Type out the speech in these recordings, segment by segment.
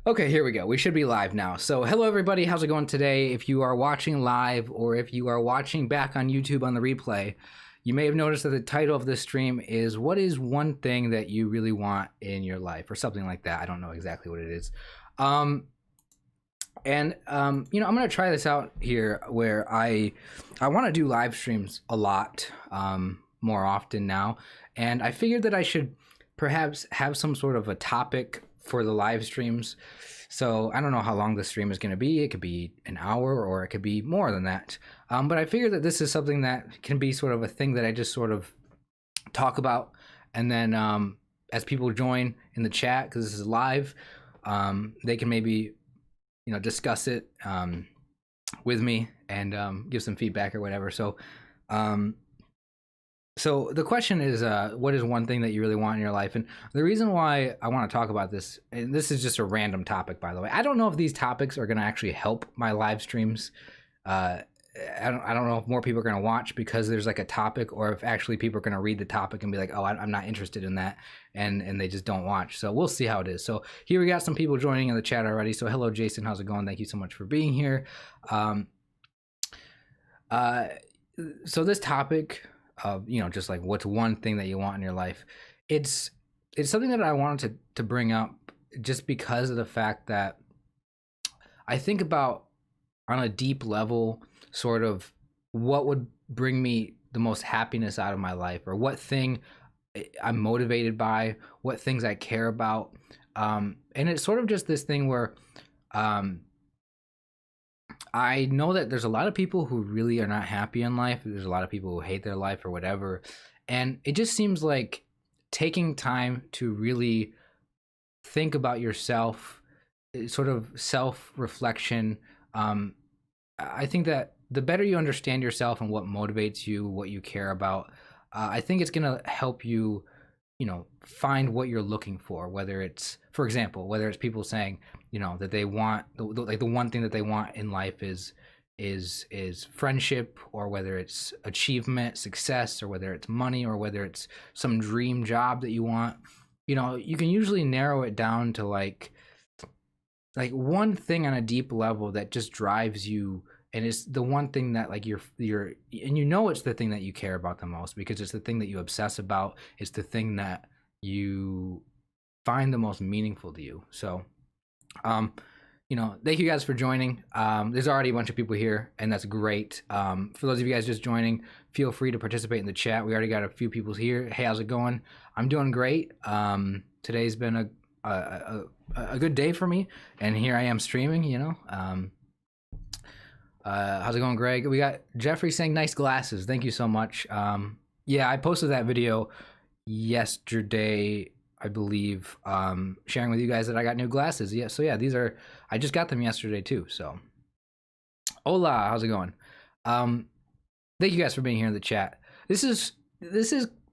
Okay, here we go. We should be live now. So, hello everybody. How's it going today? If you are watching live or if you are watching back on YouTube on the replay, you may have noticed that the title of this stream is "What is one thing that you really want in your life?" or something like that. I don't know exactly what it is. Um, I'm gonna try this out here where I want to do live streams a lot more often now, and I figured that I should perhaps have some sort of a topic for the live streams. So I don't know how long the stream is going to be. It could be an hour or it could be more than that. But I figured that this is something that can be sort of a thing that I just sort of talk about, and then as people join in the chat, because this is live, they can maybe discuss it with me and give some feedback or whatever. Um, so the question is, what is one thing that you really want in your life? And the reason why I want to talk about this, and this is just a random topic, by the way. I don't know if these topics are going to actually help my live streams. Uh, I don't know if more people are going to watch because there's like a topic, or if actually people are going to read the topic and be like, oh, I'm not interested in that, and they just don't watch. So we'll see how it is. So here we got some people joining in the chat already. So hello, Jason. How's it going? Thank you so much for being here. Um, uh, so this topic of just like what's one thing that you want in your life, it's something that I wanted to bring up just because of the fact that I think about on a deep level sort of what would bring me the most happiness out of my life, or what thing I'm motivated by, what things I care about. And it's sort of just this thing where um, I know that there's a lot of people who really are not happy in life. There's a lot of people who hate their life or whatever. And it just seems like taking time to really think about yourself, sort of self reflection. I think that the better you understand yourself and what motivates you, what you care about, I think it's going to help you, find what you're looking for. Whether it's, for example, whether it's people saying, that they want like the one thing that they want in life is friendship, or whether it's achievement, success, or whether it's money, or whether it's some dream job that you want. You can usually narrow it down to like one thing on a deep level that just drives you, and it's the one thing that like you're and it's the thing that you care about the most, because it's the thing that you obsess about. It's the thing that you find the most meaningful to you. So thank you guys for joining. There's already a bunch of people here, and that's great. For those of you guys just joining, feel free to participate in the chat. We already got a few people here. Hey, how's it going? I'm doing great. Today's been a good day for me, and here I am streaming. How's it going, Greg? We got Jeffrey saying nice glasses. Thank you so much. Yeah, I posted that video yesterday, I believe, sharing with you guys that I got new glasses. Yeah, so yeah, I just got them yesterday too. So hola, how's it going? Thank you guys for being here in the chat. This is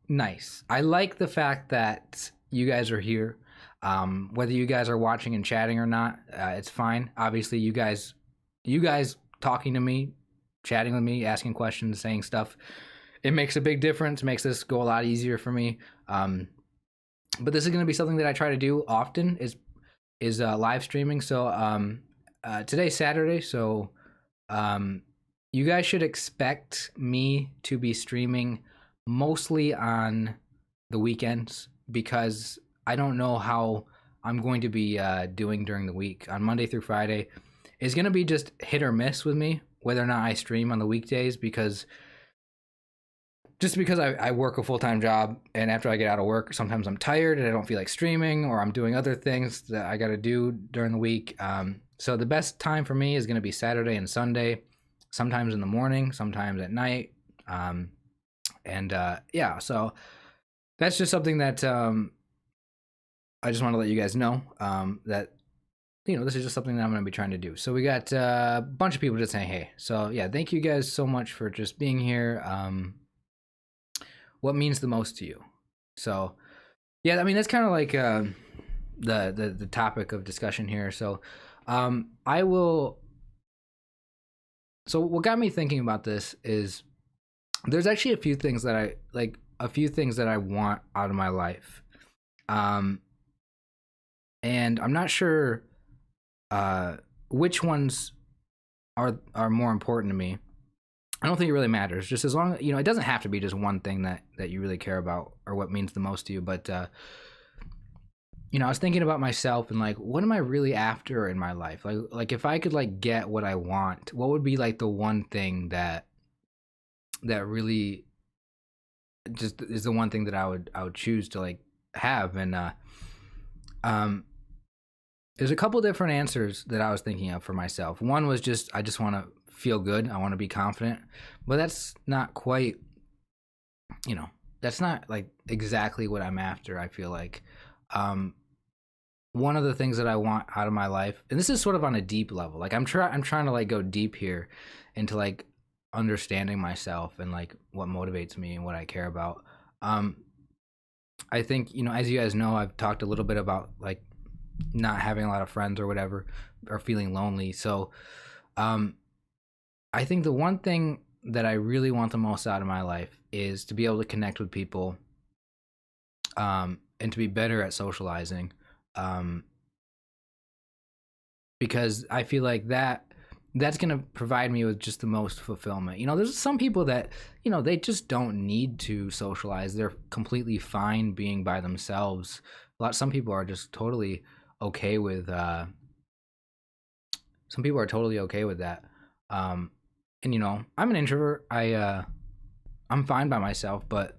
nice. I like the fact that you guys are here. Whether you guys are watching and chatting or not, it's fine. Obviously, you guys talking to me, chatting with me, asking questions, saying stuff, it makes a big difference. Makes this go a lot easier for me. But this is going to be something that I try to do often, is live streaming. So today's Saturday, so you guys should expect me to be streaming mostly on the weekends, because I don't know how I'm going to be doing during the week. On Monday through Friday is going to be just hit or miss with me, whether or not I stream on the weekdays, because I work a full-time job, and after I get out of work, sometimes I'm tired and I don't feel like streaming, or I'm doing other things that I got to do during the week. So the best time for me is going to be Saturday and Sunday, sometimes in the morning, sometimes at night. Yeah, so that's just something that I just want to let you guys know, that this is just something that I'm going to be trying to do. So we got a bunch of people just saying hey. So yeah, thank you guys so much for just being here. What means the most to you? So yeah, I mean, that's kind of like the topic of discussion here. So I will. So what got me thinking about this is there's actually a few things that I like, a few things that I want out of my life. And I'm not sure uh, which ones are more important to me. I don't think it really matters. Just as long, it doesn't have to be just one thing that you really care about or what means the most to you. But I was thinking about myself and like, what am I really after in my life? Like if I could like get what I want, what would be like the one thing that really just is the one thing that I would choose to like have. And um there's a couple different answers that I was thinking of for myself. One was just I just want to feel good. I want to be confident. But that's not quite, you know, that's not like exactly what I'm after, I feel like. Um one of the things that I want out of my life, and this is sort of on a deep level. Like I'm trying to like go deep here into like understanding myself and like what motivates me and what I care about. Um I think, as you guys know, I've talked a little bit about like not having a lot of friends or whatever, or feeling lonely. So, um, I think the one thing that I really want the most out of my life is to be able to connect with people, and to be better at socializing, um, because I feel like that's going to provide me with just the most fulfillment. There's some people that, they just don't need to socialize. They're completely fine being by themselves. Some people are just totally okay with some people are totally okay with that. Um and I'm an introvert. I'm fine by myself, but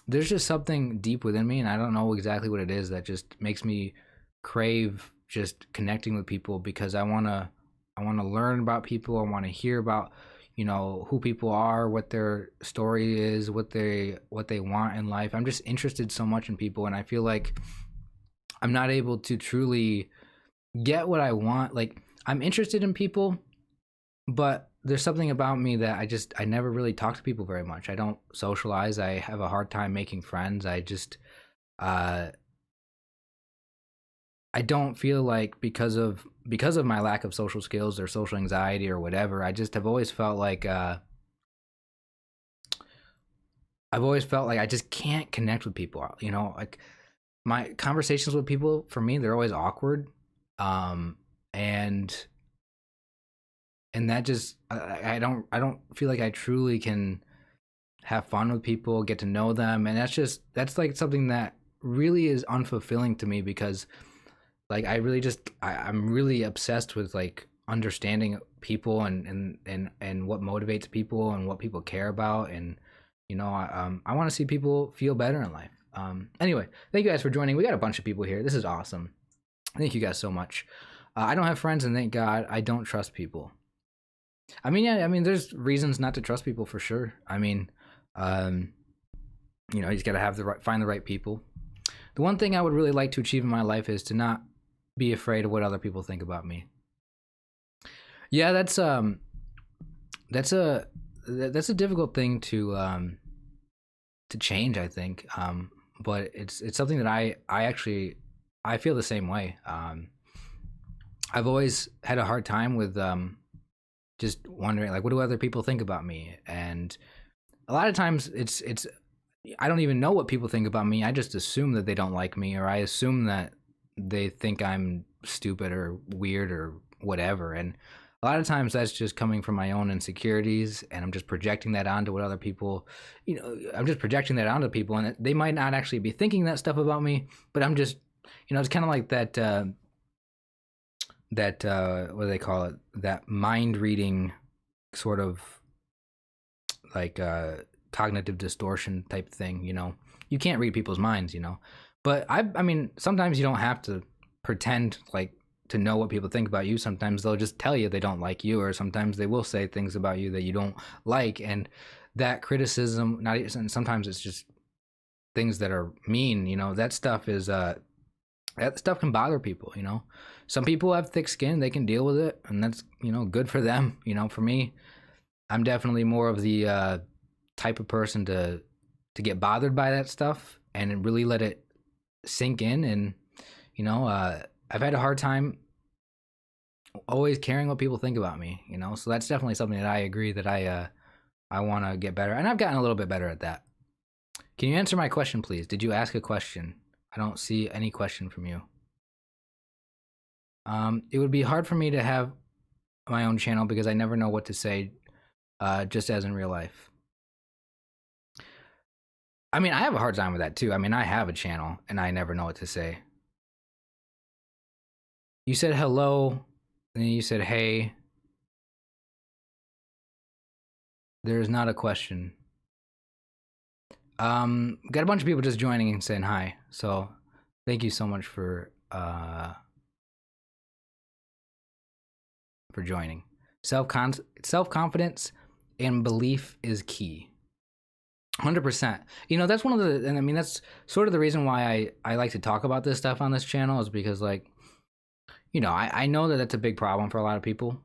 there's just something deep within me and I don't know exactly what it is that just makes me crave just connecting with people because I want to learn about people. I want to hear about who people are, what their story is, what they want in life. I'm just interested so much in people and I feel like I'm not able to truly get what I want. Like I'm interested in people, but there's something about me that I never really talk to people very much. I don't socialize. I have a hard time making friends. Uh I don't feel like because of my lack of social skills or social anxiety or whatever, I just have always felt like I just can't connect with people. Like my conversations with people for me, they're always awkward. Um and that just I don't feel like I truly can have fun with people, get to know them, and that's like something that really is unfulfilling to me because like I really I'm really obsessed with like understanding people and what motivates people and what people care about. And I want to see people feel better in life. Anyway, thank you guys for joining. We got a bunch of people here. This is awesome. Thank you guys so much. I don't have friends, and thank God I don't trust people. I mean, yeah, I mean, there's reasons not to trust people for sure. I mean, um, you just got to find the right people. The one thing I would really like to achieve in my life is to not be afraid of what other people think about me. Yeah, that's a that's a difficult thing to change, I think. But it's something that I actually I feel the same way. I've always had a hard time with just wondering like what do other people think about me, and a lot of times it's I don't even know what people think about me. I just assume that they don't like me, or I assume that they think I'm stupid or weird or whatever. And a lot of times that's just coming from my own insecurities, and I'm just projecting that onto what other people, I'm just projecting that onto people, and they might not actually be thinking that stuff about me, but I'm just, it's kind of like that what do they call it? That mind reading sort of like cognitive distortion type thing. You can't read people's minds. But I mean, sometimes you don't have to pretend like to know what people think about you. Sometimes they'll just tell you they don't like you, or sometimes they will say things about you that you don't like, and that criticism, not and sometimes it's just things that are mean. That stuff is that stuff can bother people. Some people have thick skin, they can deal with it, and that's good for them. For me, I'm definitely more of the type of person to get bothered by that stuff and really let it sink in. And I've had a hard time always caring what people think about me. So that's definitely something that I agree that I want to get better, and I've gotten a little bit better at that. Can you answer my question, please? Did you ask a question? I don't see any question from you. It would be hard for me to have my own channel because I never know what to say, just as in real life. I mean, I have a hard time with that too. I mean, I have a channel and I never know what to say. You said hello, and then you said hey. There's not a question. Got a bunch of people just joining and saying hi. So thank you so much for joining. Self confidence and belief is key. 100%. You know, that's one of the, and I mean, that's sort of the reason why I like to talk about this stuff on this channel, is because, like, you know, I know that that's a big problem for a lot of people.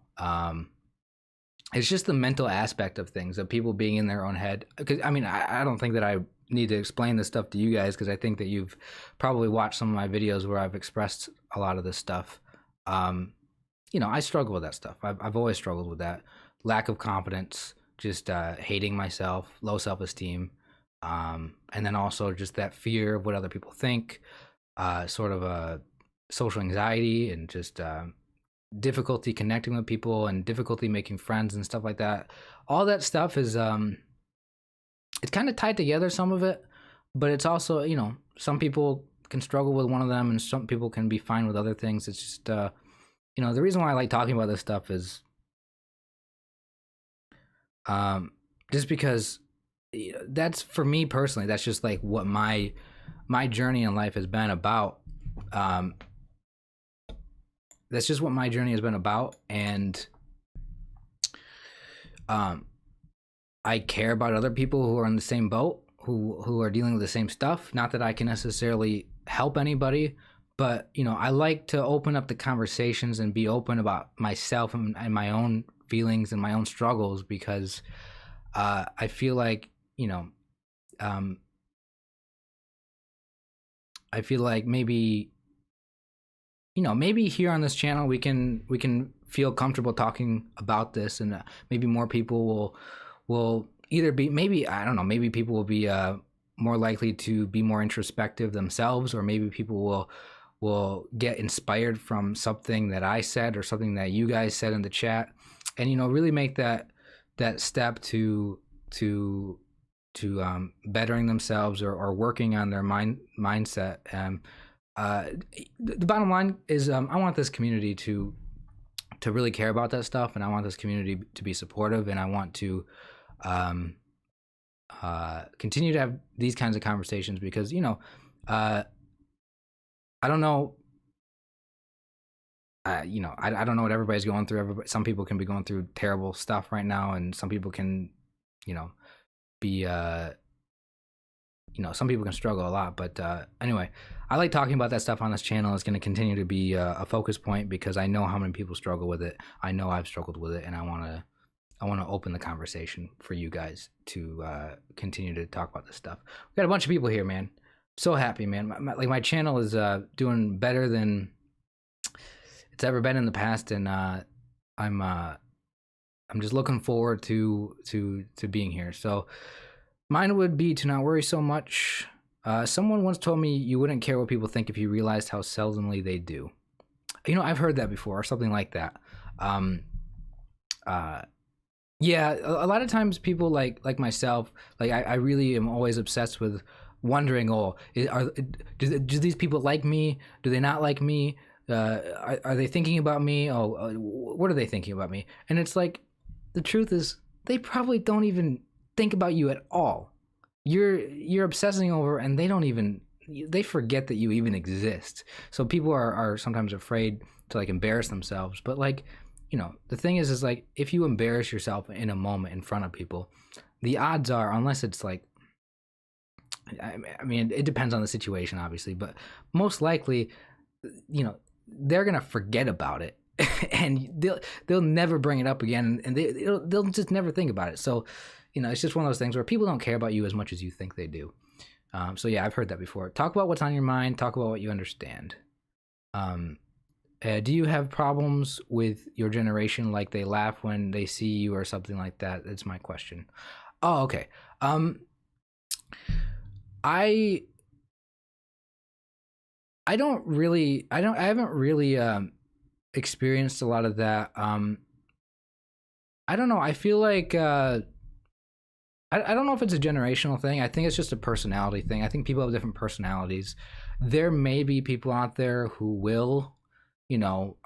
It's just the mental aspect of things, of people being in their own head. Because, I mean, I don't think that I need to explain this stuff to you guys, because I think that you've probably watched some of my videos where I've expressed a lot of this stuff. You know, I struggle with that stuff. I've always struggled with that. Lack of confidence, just hating myself, low self-esteem, and then also just that fear of what other people think, sort of a social anxiety, and just difficulty connecting with people and difficulty making friends and stuff like that. All that stuff is it's kind of tied together, some of it, but it's also, you know, some people can struggle with one of them and some people can be fine with other things. It's just you know, the reason why I like talking about this stuff is just because that's, for me personally, that's just like what my journey in life has been about. That's just what my journey has been about, and I care about other people who are in the same boat, who are dealing with the same stuff. Not that I can necessarily help anybody, but, you know, I like to open up the conversations and be open about myself and my own feelings and my own struggles, because I feel like, you know, I feel like maybe, you know, maybe here on this channel we can feel comfortable talking about this, and maybe more people will either be, maybe, I don't know, maybe people will be more likely to be more introspective themselves, or maybe people will get inspired from something that I said or something that you guys said in the chat, and, you know, really make that step to bettering themselves, or working on their mindset. The bottom line is, I want this community to really care about that stuff, and I want this community to be supportive, and I want to continue to have these kinds of conversations, because, you know, I don't know, you know, I don't know what everybody's going through. Some people can be going through terrible stuff right now, and some people can, you know, be you know, some people can struggle a lot. But anyway, I like talking about that stuff on this channel. It's going to continue to be a focus point, because I know how many people struggle with it. I know I've struggled with it, and I want to open the conversation for you guys to continue to talk about this stuff. We got a bunch of people here, man. So happy, man. My channel is doing better than it's ever been in the past, and I'm just looking forward to being here. So mine would be to not worry so much. Someone once told me you wouldn't care what people think if you realized how seldomly they do. You know, I've heard that before, or something like that. Yeah, a lot of times people like myself, like I really am always obsessed with wondering, oh, do these people like me? Do they not like me? Are they thinking about me? Oh, what are they thinking about me? And it's like, the truth is, they probably don't even think about you at all. You're obsessing over, and they forget that you even exist. So people are sometimes afraid to, like, embarrass themselves. But, like, you know, the thing is like, if you embarrass yourself in a moment in front of people, the odds are, unless it's like, I mean, it depends on the situation, obviously, but most likely, you know, they're gonna forget about it, and they'll never bring it up again, and they'll just never think about it. So, you know, it's just one of those things where people don't care about you as much as you think they do. So yeah, I've heard that before. Talk about what's on your mind. Talk about what you understand. Do you have problems with your generation, like they laugh when they see you or something like that? That's my question. Oh, okay. I haven't really experienced a lot of that. I don't know. I feel like I don't know if it's a generational thing. I think it's just a personality thing. I think people have different personalities. There may be people out there who will, you know,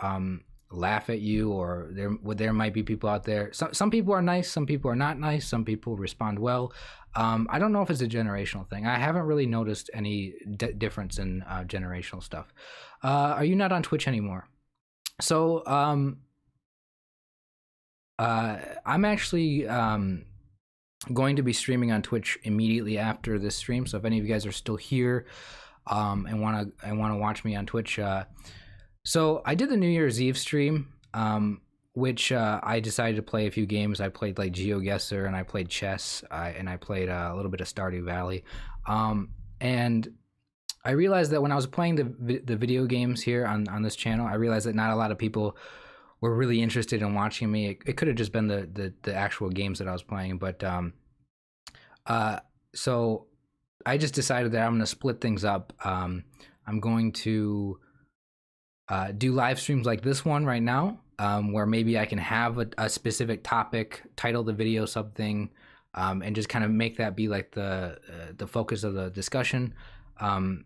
laugh at you, or there might be people out there. Some people are nice, some people are not nice, some people respond well. I don't know if it's a generational thing. I haven't really noticed any difference in generational stuff. Are you not on Twitch anymore? So I'm actually going to be streaming on Twitch immediately after this stream. So if any of you guys are still here and want to watch me on Twitch, so I did the New Year's Eve stream, which I decided to play a few games. I played like GeoGuessr, and I played chess, and I played a little bit of Stardew Valley, and I realized that when I was playing the video games here on this channel, I realized that not a lot of people were really interested in watching me. It could have just been the actual games that I was playing, but so I just decided that I'm going to split things up. I'm going to do live streams like this one right now, where maybe I can have a specific topic, title the video something, and just kind of make that be like the focus of the discussion, and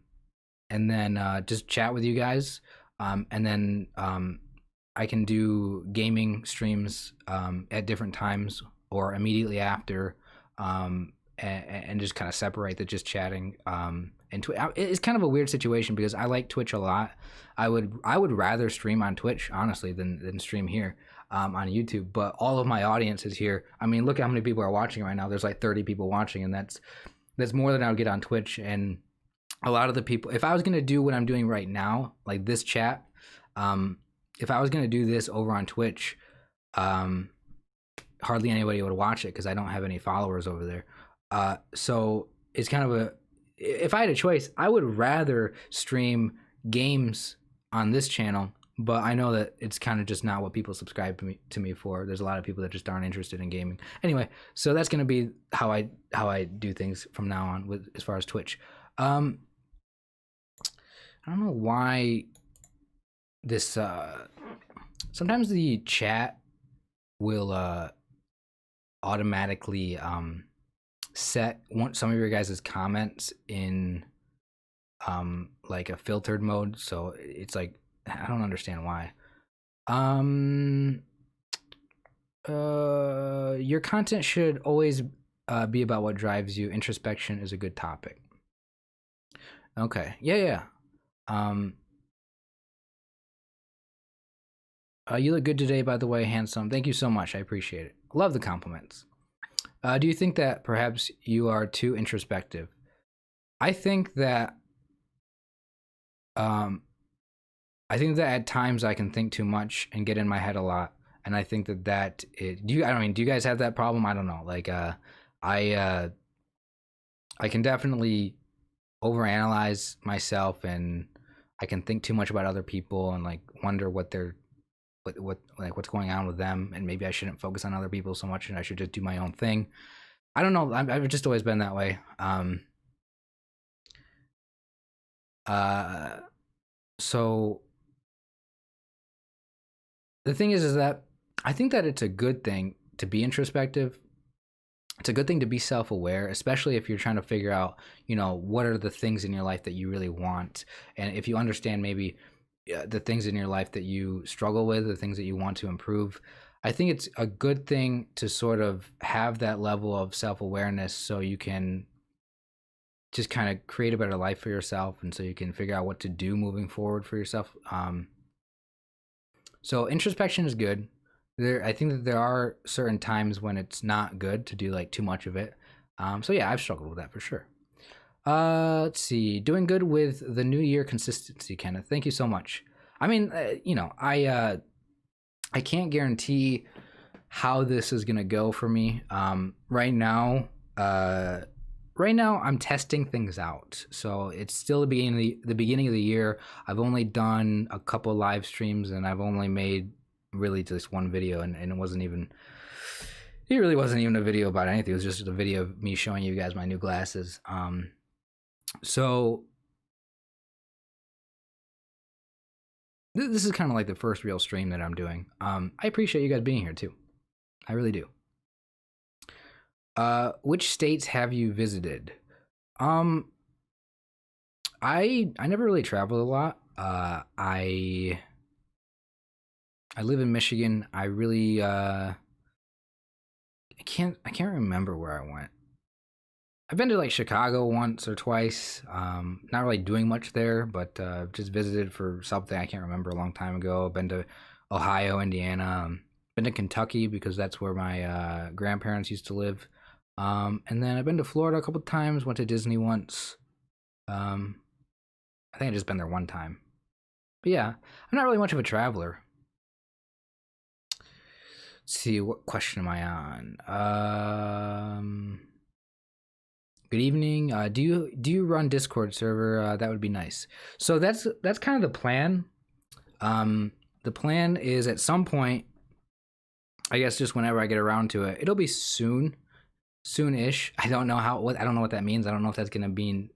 then just chat with you guys, and then I can do gaming streams at different times or immediately after, and just kind of separate the just chatting. And it's kind of a weird situation because I like Twitch a lot. I would rather stream on Twitch, honestly, than stream here on YouTube. But all of my audience is here. I mean, look at how many people are watching right now. There's like 30 people watching, and that's more than I would get on Twitch. And a lot of the people, if I was gonna do what I'm doing right now, like this chat, if I was gonna do this over on Twitch, hardly anybody would watch it because I don't have any followers over there. So it's kind of if I had a choice, I would rather stream games on this channel, but I know that it's kind of just not what people subscribe to me for. There's a lot of people that just aren't interested in gaming. Anyway, so that's gonna be how I do things from now on with as far as Twitch. I don't know why this sometimes the chat will automatically set some of your guys' comments in like a filtered mode, so it's like I don't understand why. Your content should always be about what drives you. Introspection is a good topic. Okay, yeah. You look good today, by the way, handsome. Thank you so much. I appreciate it. Love the compliments. Do you think that perhaps you are too introspective? I think that at times I can think too much and get in my head a lot, and I think that do you guys have that problem? I don't know. Like I can definitely overanalyze myself, and I can think too much about other people and like wonder what what's going on with them, and maybe I shouldn't focus on other people so much and I should just do my own thing. I don't know. I've just always been that way. So the thing is that I think that it's a good thing to be introspective. It's a good thing to be self-aware, especially if you're trying to figure out, what are the things in your life that you really want. And if you understand maybe the things in your life that you struggle with, the things that you want to improve, I think it's a good thing to sort of have that level of self-awareness so you can just kind of create a better life for yourself, and so you can figure out what to do moving forward for yourself. So introspection is good. I think that there are certain times when it's not good to do like too much of it. So yeah, I've struggled with that for sure. Let's see. Doing good with the new year consistency, Kenneth. Thank you so much. I mean, I can't guarantee how this is gonna go for me. Right now, I'm testing things out. So it's still the beginning of the year. I've only done a couple live streams, and I've only made really just one video, and it really wasn't even a video about anything. It was just a video of me showing you guys my new glasses. So this is kind of like the first real stream that I'm doing. I appreciate you guys being here too. I really do. Which states have you visited? I never really traveled a lot. I live in Michigan. I really I can't remember where I went. I've been to like Chicago once or twice. Not really doing much there, but just visited for something I can't remember a long time ago. I've been to Ohio, Indiana. Been to Kentucky because that's where my grandparents used to live. And then I've been to Florida a couple times. Went to Disney once. I think I've just been there one time. But yeah, I'm not really much of a traveler. Let's see, what question am I on? Good evening. Do you run Discord server? That would be nice. So that's kind of the plan. The plan is at some point, I guess just whenever I get around to it, it'll be soon-ish. I don't know I don't know what that means. I don't know if that's gonna be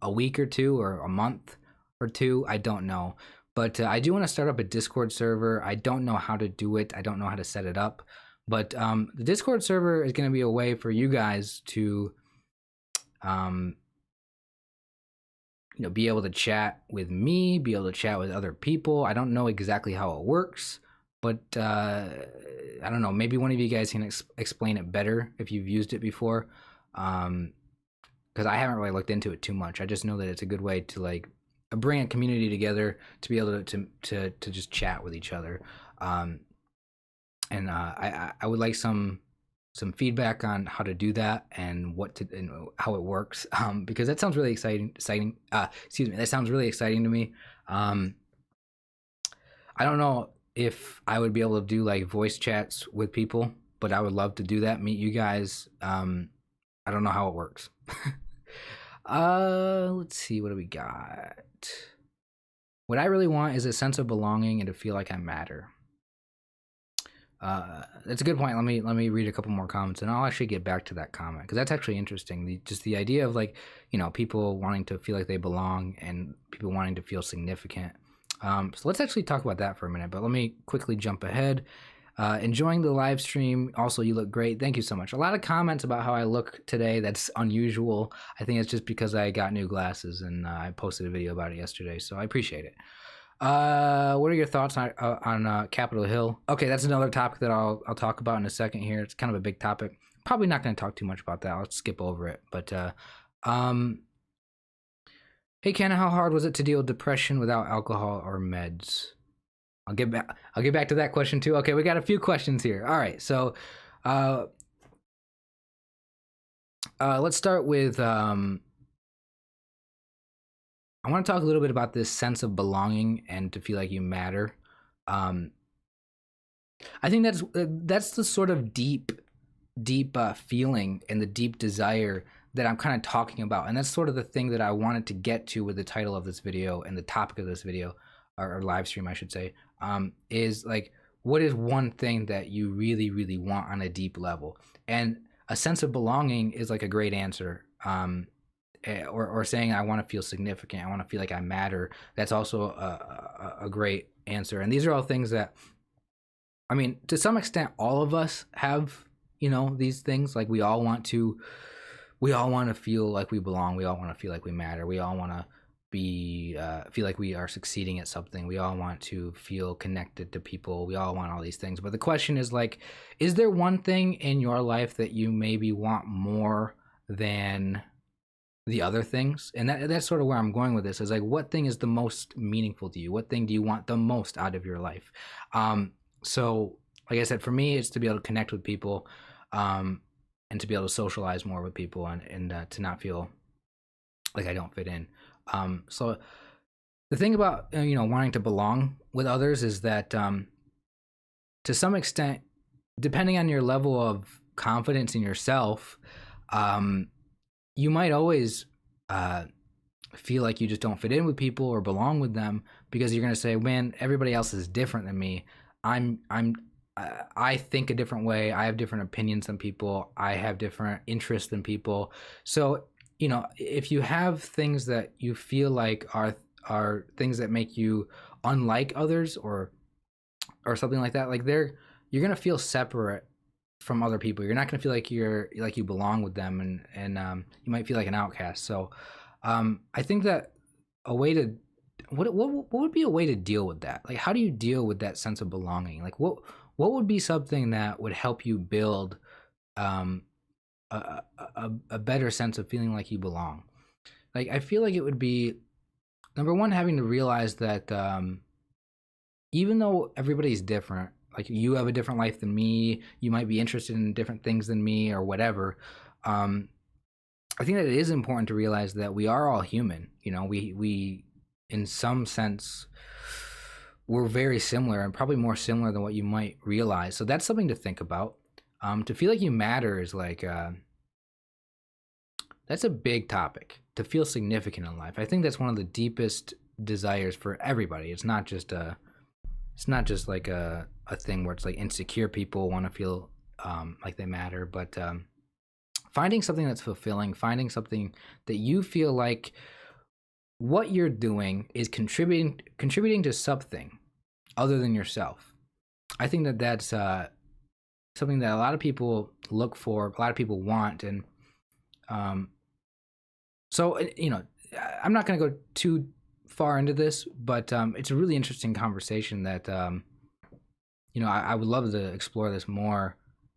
a week or two or a month or two. I don't know. But I do want to start up a Discord server. I don't know how to do it. I don't know how to set it up. But the Discord server is going to be a way for you guys to, be able to chat with me, be able to chat with other people. I don't know exactly how it works, but I don't know. Maybe one of you guys can explain it better if you've used it before. Because I haven't really looked into it too much. I just know that it's a good way to like bring a community together to be able to just chat with each other. I would like some feedback on how to do that and how it works. Because that sounds really exciting. Excuse me. That sounds really exciting to me. I don't know if I would be able to do like voice chats with people, but I would love to do that. Meet you guys. I don't know how it works. Let's see, what do we got? What I really want is a sense of belonging and to feel like I matter. That's a good point. Let me read a couple more comments, and I'll actually get back to that comment because that's actually interesting. Just the idea of like people wanting to feel like they belong and people wanting to feel significant. So let's actually talk about that for a minute. But let me quickly jump ahead. Enjoying the live stream. Also, you look great. Thank you so much. A lot of comments about how I look today. That's unusual. I think it's just because I got new glasses and I posted a video about it yesterday, so I appreciate it. What are your thoughts on Capitol Hill? Okay, that's another topic that I'll talk about in a second here. It's kind of a big topic. Probably not going to talk too much about that. I'll skip over it. But hey, Ken, how hard was it to deal with depression without alcohol or meds? I'll get back to that question too. Okay, we got a few questions here. All right, so let's start with I want to talk a little bit about this sense of belonging and to feel like you matter. I think that's the sort of deep feeling and the deep desire that I'm kind of talking about, and that's sort of the thing that I wanted to get to with the title of this video and the topic of this video, or live stream, I should say. Is like, what is one thing that you really, really want on a deep level? And a sense of belonging is like a great answer. Or saying I want to feel significant, I want to feel like I matter. That's also a great answer. And these are all things that, I mean, to some extent, all of us have, these things. Like we all want to feel like we belong. We all want to feel like we matter. We all want to feel like we are succeeding at something. We all want to feel connected to people. We all want all these things. But the question is like, is there one thing in your life that you maybe want more than the other things? And that's sort of where I'm going with this, is like, what thing is the most meaningful to you? What thing do you want the most out of your life? So like I said, for me, it's to be able to connect with people, and to be able to socialize more with people, and to not feel like I don't fit in. So the thing about wanting to belong with others is that to some extent, depending on your level of confidence in yourself, you might always feel like you just don't fit in with people or belong with them, because you're going to say, man, everybody else is different than me. I think a different way. I have different opinions than people. I have different interests than people. So if you have things that you feel like are things that make you unlike others, or something like that, like you're gonna feel separate from other people. You're not gonna feel like you belong with them, and you might feel like an outcast. So I think that a way to what would be a way to deal with that? Like, how do you deal with that sense of belonging? Like, what would be something that would help you build um, a better sense of feeling like you belong? Like, I feel like it would be number one, having to realize that even though everybody's different, like you have a different life than me, you might be interested in different things than me or whatever. Um, I think that it is important to realize that we are all human. You know, we in some sense we're very similar, and probably more similar than what you might realize. So that's something to think about. To feel like you matter is like that's a big topic. To feel significant in life, I think that's one of the deepest desires for everybody. It's not just like a thing where it's like insecure people want to feel like they matter, but finding something that's fulfilling, finding something that you feel like what you're doing is contributing to something other than yourself. I think that that's something that a lot of people look for, a lot of people want, and um, so you know, I'm not going to go too far into this, but it's a really interesting conversation that you know, I would love to explore this more,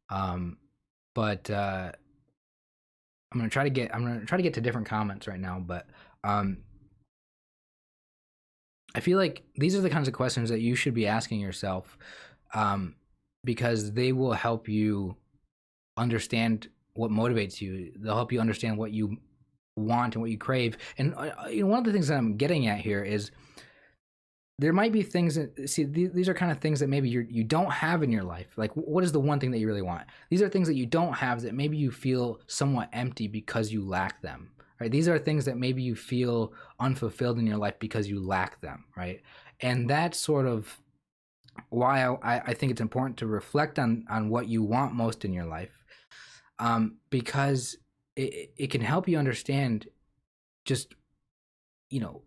but I'm gonna try to get to different comments right now, but um, I feel like these are the kinds of questions that you should be asking yourself, um, because they will help you understand what motivates you. They'll help you understand what you want and what you crave. And you know, one of the things that I'm getting at here is there might be things that these are kind of things that maybe you don't have in your life. Like, what is the one thing that you really want? These are things that you don't have that maybe you feel somewhat empty because you lack them, right? These are things that maybe you feel unfulfilled in your life because you lack them, right? And that's sort of why I think it's important to reflect on what you want most in your life, because it can help you understand just you know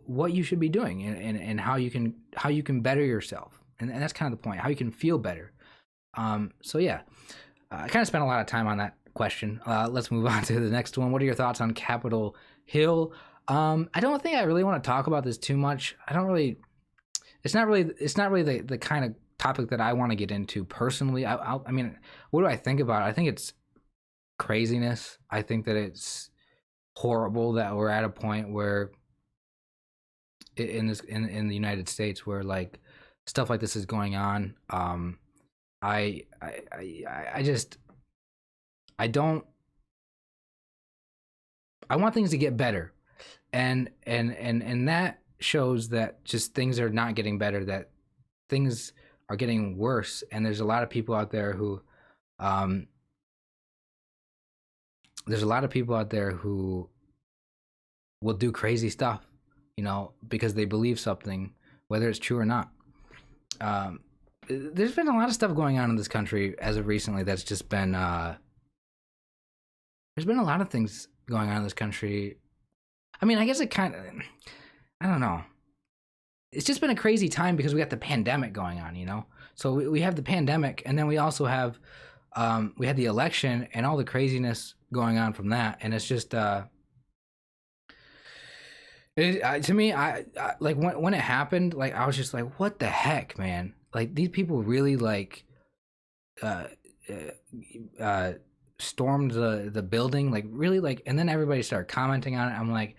what you should be doing, and how you can better yourself, and that's kind of the point, how you can feel better. So yeah, I kind of spent a lot of time on that question. Let's move on to the next one. What are your thoughts on Capitol Hill? I don't think I really want to talk about this too much. I don't really it's not really the kind of topic that I want to get into personally. I mean, what do I think about it? I think it's craziness. I think that it's horrible that we're at a point where in the United States where like stuff like this is going on. I just I don't I want things to get better, and that shows that just things are not getting better. That things are getting worse, and there's a lot of people out there who um there's a lot of people out there who will do crazy stuff, you know, because they believe something, whether it's true or not. Um, there's been a lot of stuff going on in this country as of recently that's just been there's been a lot of things going on in this country. I mean, I guess it kind of, I don't know. It's just been a crazy time because we got the pandemic going on, you know. So we have the pandemic, and then we also have we had the election and all the craziness going on from that, and it's just to me, I like when it happened, like I was just like, what the heck, man? Like these people really like uh, uh, stormed the building, like really like, and then everybody started commenting on it. I'm like,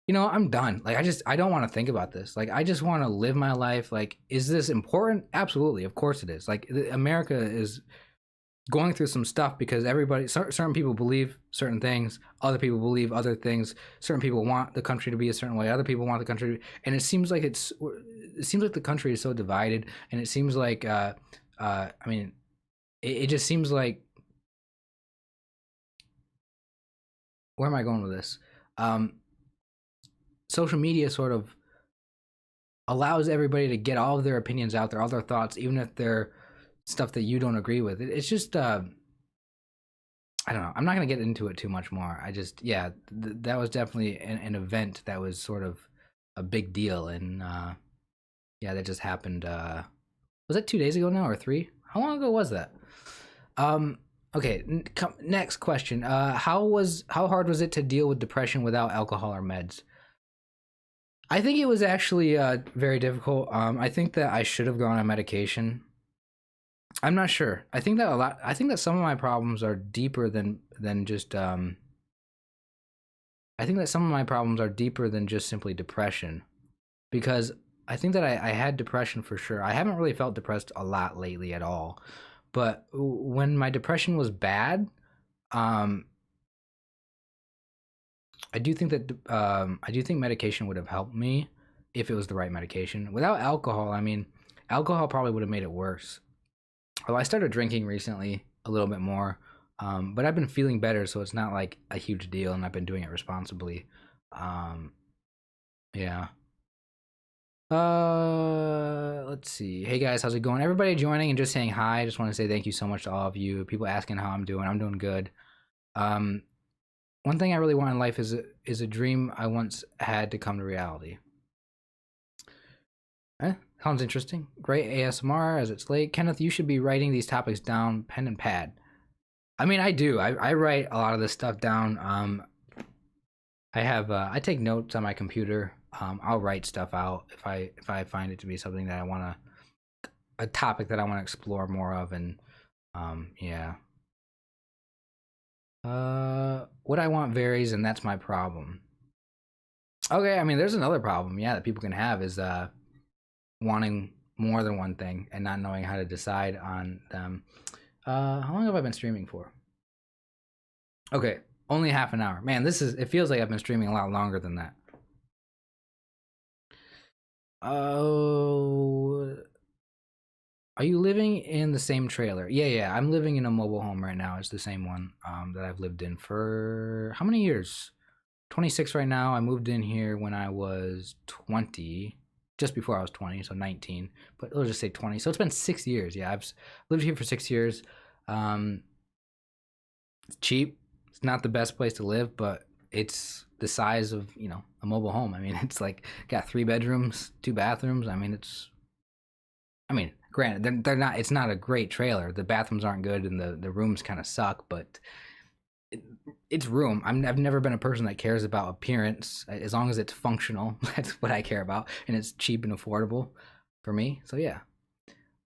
you know, I'm done. Like I don't want to think about this. Like I just want to live my life. Like, is this important? Absolutely, of course it is. Like America is going through some stuff because certain people believe certain things, other people believe other things, certain people want the country to be a certain way, other people want the country and it seems like the country is so divided, and it seems like I mean it just seems like, where am I going with this? Social media sort of allows everybody to get all of their opinions out there, all their thoughts, even if they're stuff that you don't agree with. It's just I don't know. I'm not gonna get into it too much more. I just that was definitely an event that was sort of a big deal, and Yeah, that just happened. Was that 2 days ago now or three? How long ago was that? Um, okay. Next question. How hard was it to deal with depression without alcohol or meds? I think it was actually very difficult. I think that I should have gone on medication. I'm not sure. I think that a lot. I think that some of my problems are deeper than just. I think that some of my problems are deeper than just simply depression, because I think that I had depression for sure. I haven't really felt depressed a lot lately at all, but when my depression was bad, um, I do think medication would have helped me if it was the right medication. Without alcohol, I mean, alcohol probably would have made it worse. Well, I started drinking recently a little bit more, but I've been feeling better, so it's not like a huge deal, and I've been doing it responsibly. Um, yeah. Let's see. Hey guys, how's it going? Everybody joining and just saying hi. I just want to say thank you so much to all of you. People asking how I'm doing. I'm doing good. Um, one thing I really want in life is a dream I once had to come to reality. Sounds interesting. Great ASMR as it's late. Kenneth, you should be writing these topics down, pen and pad. I mean, I do. I write a lot of this stuff down. I take notes on my computer. I'll write stuff out if I find it to be something that I want to, a topic that I want to explore more of, and yeah. What I want varies, and that's my problem. Okay, I mean, there's another problem, yeah, that people can have is wanting more than one thing and not knowing how to decide on them. How long have I been streaming for? Okay, only half an hour. Man, it feels like I've been streaming a lot longer than that. Oh, are you living in the same trailer? Yeah, I'm living in a mobile home right now. It's the same one that I've lived in for how many years? 26 right now. I moved in here when I was 20, just before I was 20, so 19. But let's just say 20. So it's been 6 years. Yeah, I've lived here for 6 years. It's cheap. It's not the best place to live, but it's the size of a mobile home. I mean, it's like got 3 bedrooms, 2 bathrooms. I mean, granted, they're not. It's not a great trailer. The bathrooms aren't good, and the rooms kind of suck. But it's room. I've never been a person that cares about appearance. As long as it's functional, that's what I care about, and it's cheap and affordable for me. So yeah,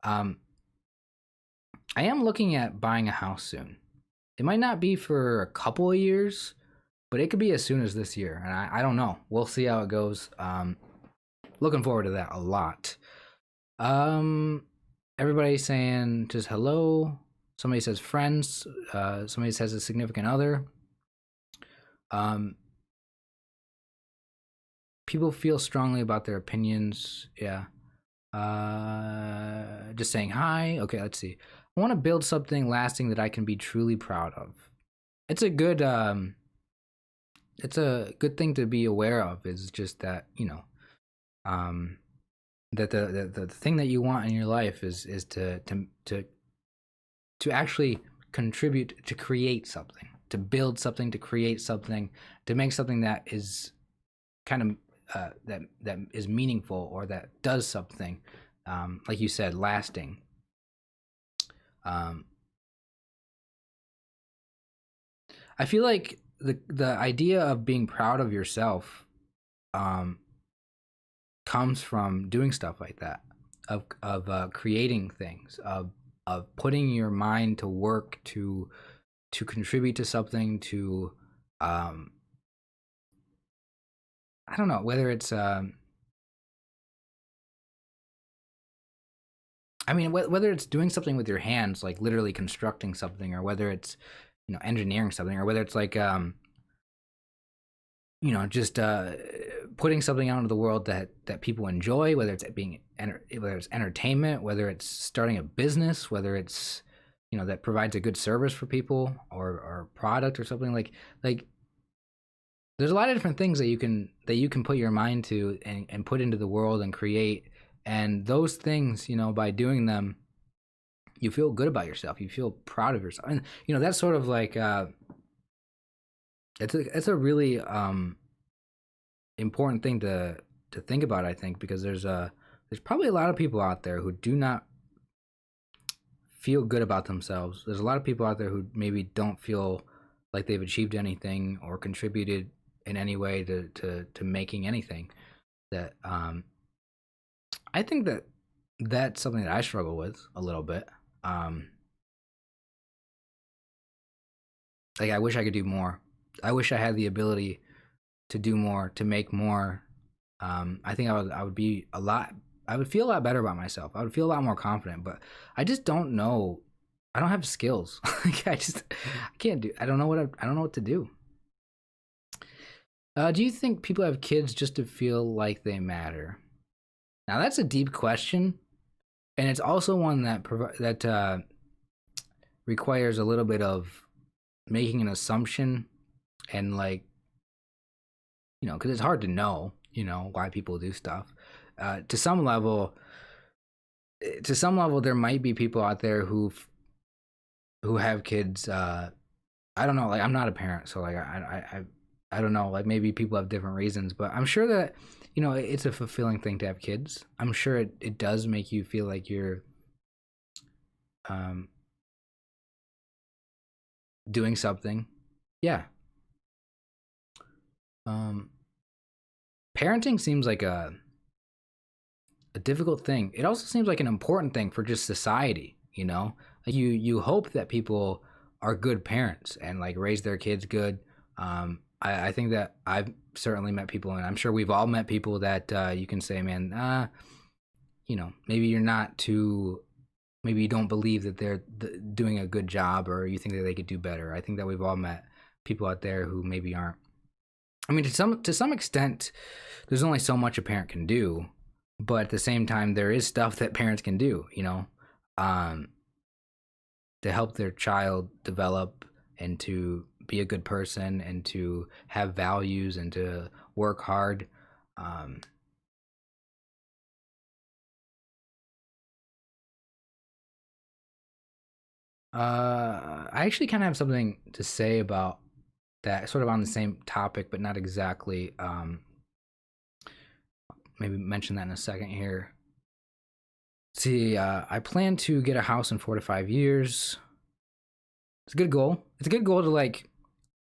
um, I am looking at buying a house soon. It might not be for a couple of years, but it could be as soon as this year, and I don't know. We'll see how it goes. Looking forward to that a lot. Um, Everybody's saying just hello. Somebody says friends. Somebody says a significant other. Um, People feel strongly about their opinions. Yeah. Just saying hi. Okay, let's see. I want to build something lasting that I can be truly proud of. It's a good thing to be aware of. Is just that um, that the thing that you want in your life is to actually contribute, to create something, to build something, to create something, to make something that is kind of that is meaningful, or that does something, like you said, lasting. um, I feel like the idea of being proud of yourself um, comes from doing stuff like that, of creating things, of putting your mind to work to contribute to something, to um, I don't know whether it's I mean, whether it's doing something with your hands, like literally constructing something, or whether it's engineering something, or whether it's like just putting something out into the world that people enjoy, whether it's whether it's entertainment, whether it's starting a business, whether it's that provides a good service for people, or product or something, like there's a lot of different things that you can put your mind to, and put into the world and create. And those things, by doing them, you feel good about yourself, you feel proud of yourself. And that's sort of like it's a really important thing to think about, I think, because there's there's probably a lot of people out there who do not feel good about themselves. There's a lot of people out there who maybe don't feel like they've achieved anything or contributed in any way to making anything. That I think that that's something that I struggle with a little bit. Um, like I wish I could do more. I wish I had the ability to do more, to make more. I think I would be a lot. I would feel a lot better about myself. I would feel a lot more confident. But I just don't know. I don't have skills. Like I can't do. I don't know I don't know what to do. Do you think people have kids just to feel like they matter? Now that's a deep question, and it's also one that requires a little bit of making an assumption and like because it's hard to know why people do stuff. To some level, there might be people out there who have kids. I don't know. Like I'm not a parent, so like I don't know. Like maybe people have different reasons, but I'm sure that it's a fulfilling thing to have kids. I'm sure it does make you feel like you're um doing something. Yeah. Um Parenting seems like a difficult thing. It also seems like an important thing for just society. Like you hope that people are good parents and like raise their kids good. I think that I've certainly met people, and I'm sure we've all met people that you can say, man, maybe you're not too, maybe you don't believe that they're doing a good job, or you think that they could do better. I think that we've all met people out there who maybe aren't. I mean, to some extent, there's only so much a parent can do, but at the same time, there is stuff that parents can do, um, to help their child develop and to be a good person and to have values and to work hard. Um, I actually kind of have something to say about that, sort of on the same topic, but not exactly. Maybe mention that in a second here. See, I plan to get a house in 4 to 5 years. It's a good goal. It's a good goal to like,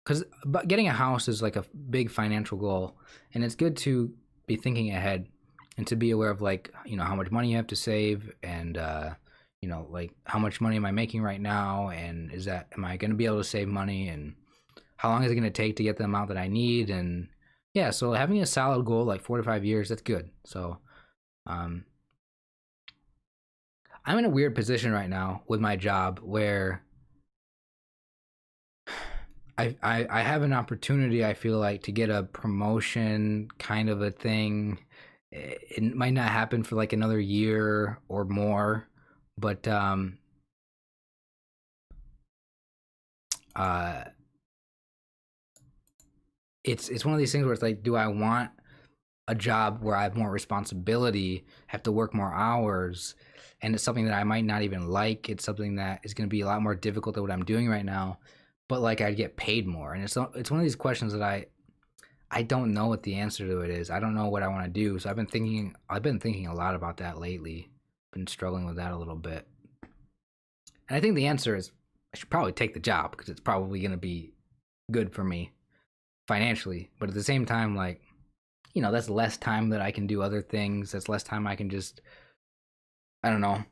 because getting a house is like a big financial goal, and it's good to be thinking ahead and to be aware of like how much money you have to save, and like how much money am I making right now, and am I going to be able to save money, and how long is it going to take to get the amount that I need, and yeah, so having a solid goal like 4 to 5 years, that's good. So um, I'm in a weird position right now with my job where I have an opportunity, I feel like, to get a promotion kind of a thing. It might not happen for like another year or more, but uh it's one of these things where it's like, do I want a job where I have more responsibility, have to work more hours, and it's something that I might not even like. It's something that is going to be a lot more difficult than what I'm doing right now, but like I'd get paid more. And it's one of these questions that I don't know what the answer to it is. I don't know what I want to do. So I've been thinking a lot about that lately. Been struggling with that a little bit. And I think the answer is I should probably take the job because it's probably going to be good for me financially. But at the same time, like, that's less time that I can do other things. That's less time I can just, I don't know,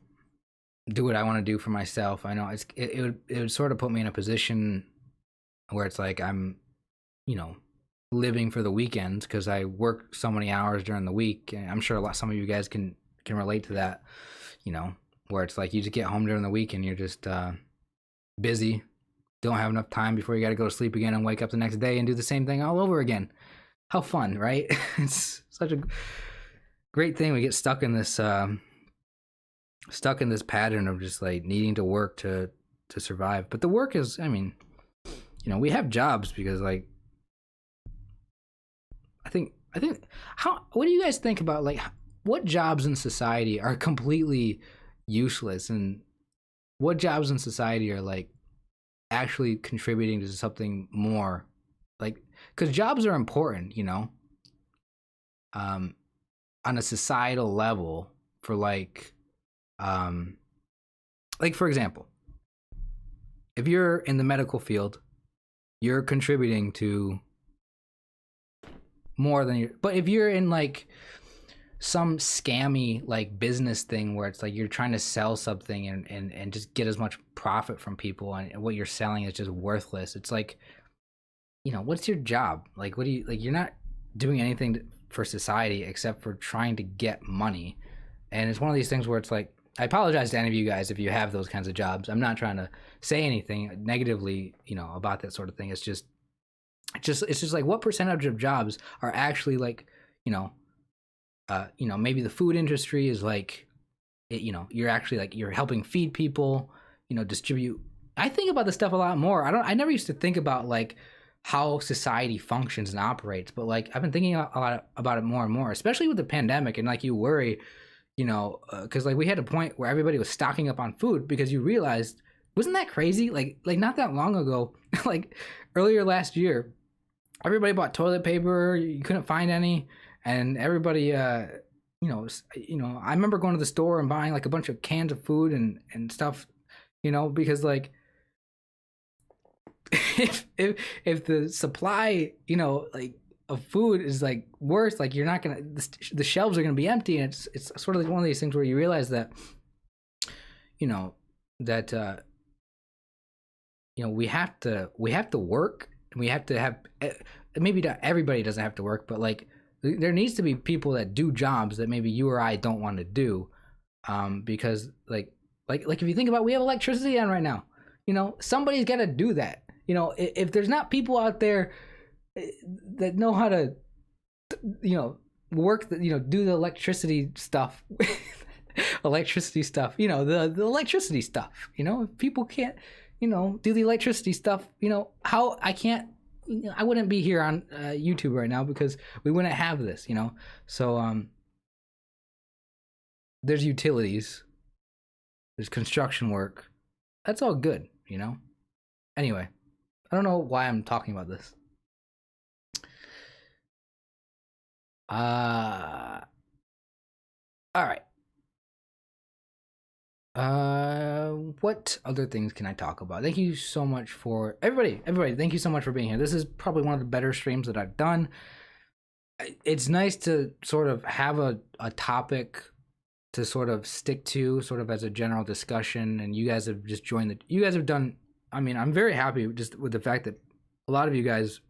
do what I want to do for myself. I know it would sort of put me in a position where it's like I'm, you know, living for the weekends because I work so many hours during the week. And I'm sure some of you guys can relate to that, where it's like you just get home during the week and you're just busy, don't have enough time before you got to go to sleep again and wake up the next day and do the same thing all over again. How fun, right? It's such a great thing. We get stuck in this pattern of just like needing to work to survive. But the work is, I mean, we have jobs because like I think what do you guys think about like what jobs in society are completely useless and what jobs in society are like actually contributing to something more, like, because jobs are important, on a societal level. for like for example, if you're in the medical field, you're contributing to more than you. But if you're in like some scammy like business thing where it's like you're trying to sell something and just get as much profit from people, and what you're selling is just worthless, it's like, what's your job? Like, what do you like? You're not doing anything for society except for trying to get money. And it's one of these things where it's like, I apologize to any of you guys if you have those kinds of jobs. I'm not trying to say anything negatively, about that sort of thing. It's just like, what percentage of jobs are actually like, maybe the food industry is like, you're actually like, you're helping feed people, distribute. I think about this stuff a lot more. I never used to think about like how society functions and operates, but like I've been thinking a lot about it more and more, especially with the pandemic. And like, you worry, because like we had a point where everybody was stocking up on food because you realized, wasn't that crazy? Like not that long ago, like earlier last year, everybody bought toilet paper. You couldn't find any, and everybody, I remember going to the store and buying like a bunch of cans of food and stuff, because like if the supply, like of food is like worse, like you're not gonna, the shelves are gonna be empty, and it's sort of like one of these things where you realize that, that we have to work, and we have to have, maybe not everybody doesn't have to work, but like there needs to be people that do jobs that maybe you or I don't want to do, because like if you think about, we have electricity on right now, somebody's got to do that. If there's not people out there that know how to, work, do the electricity stuff, electricity stuff, the electricity stuff, if people can't, do the electricity stuff, how I can't, I wouldn't be here on YouTube right now because we wouldn't have this, so there's utilities, there's construction work, that's all good, anyway, I don't know why I'm talking about this. All right. What other things can I talk about? Thank you so much for everybody. Thank you so much for being here. This is probably one of the better streams that I've done. It's nice to sort of have a topic to sort of stick to, sort of as a general discussion. And you guys have just joined you guys have done, I mean, I'm very happy just with the fact that a lot of you guys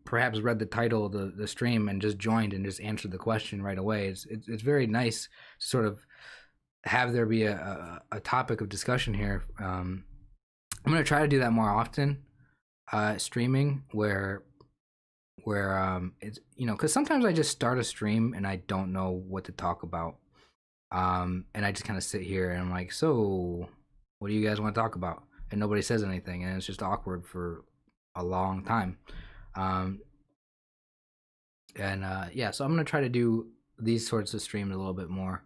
perhaps read the title of the stream and just joined and just answered the question right away. It's very nice to sort of have there be a topic of discussion here. I'm going to try to do that more often, streaming where it's, because sometimes I just start a stream and I don't know what to talk about, and I just kind of sit here and I'm like, so what do you guys want to talk about? And nobody says anything, and it's just awkward for a long time. Yeah, so I'm gonna try to do these sorts of streams a little bit more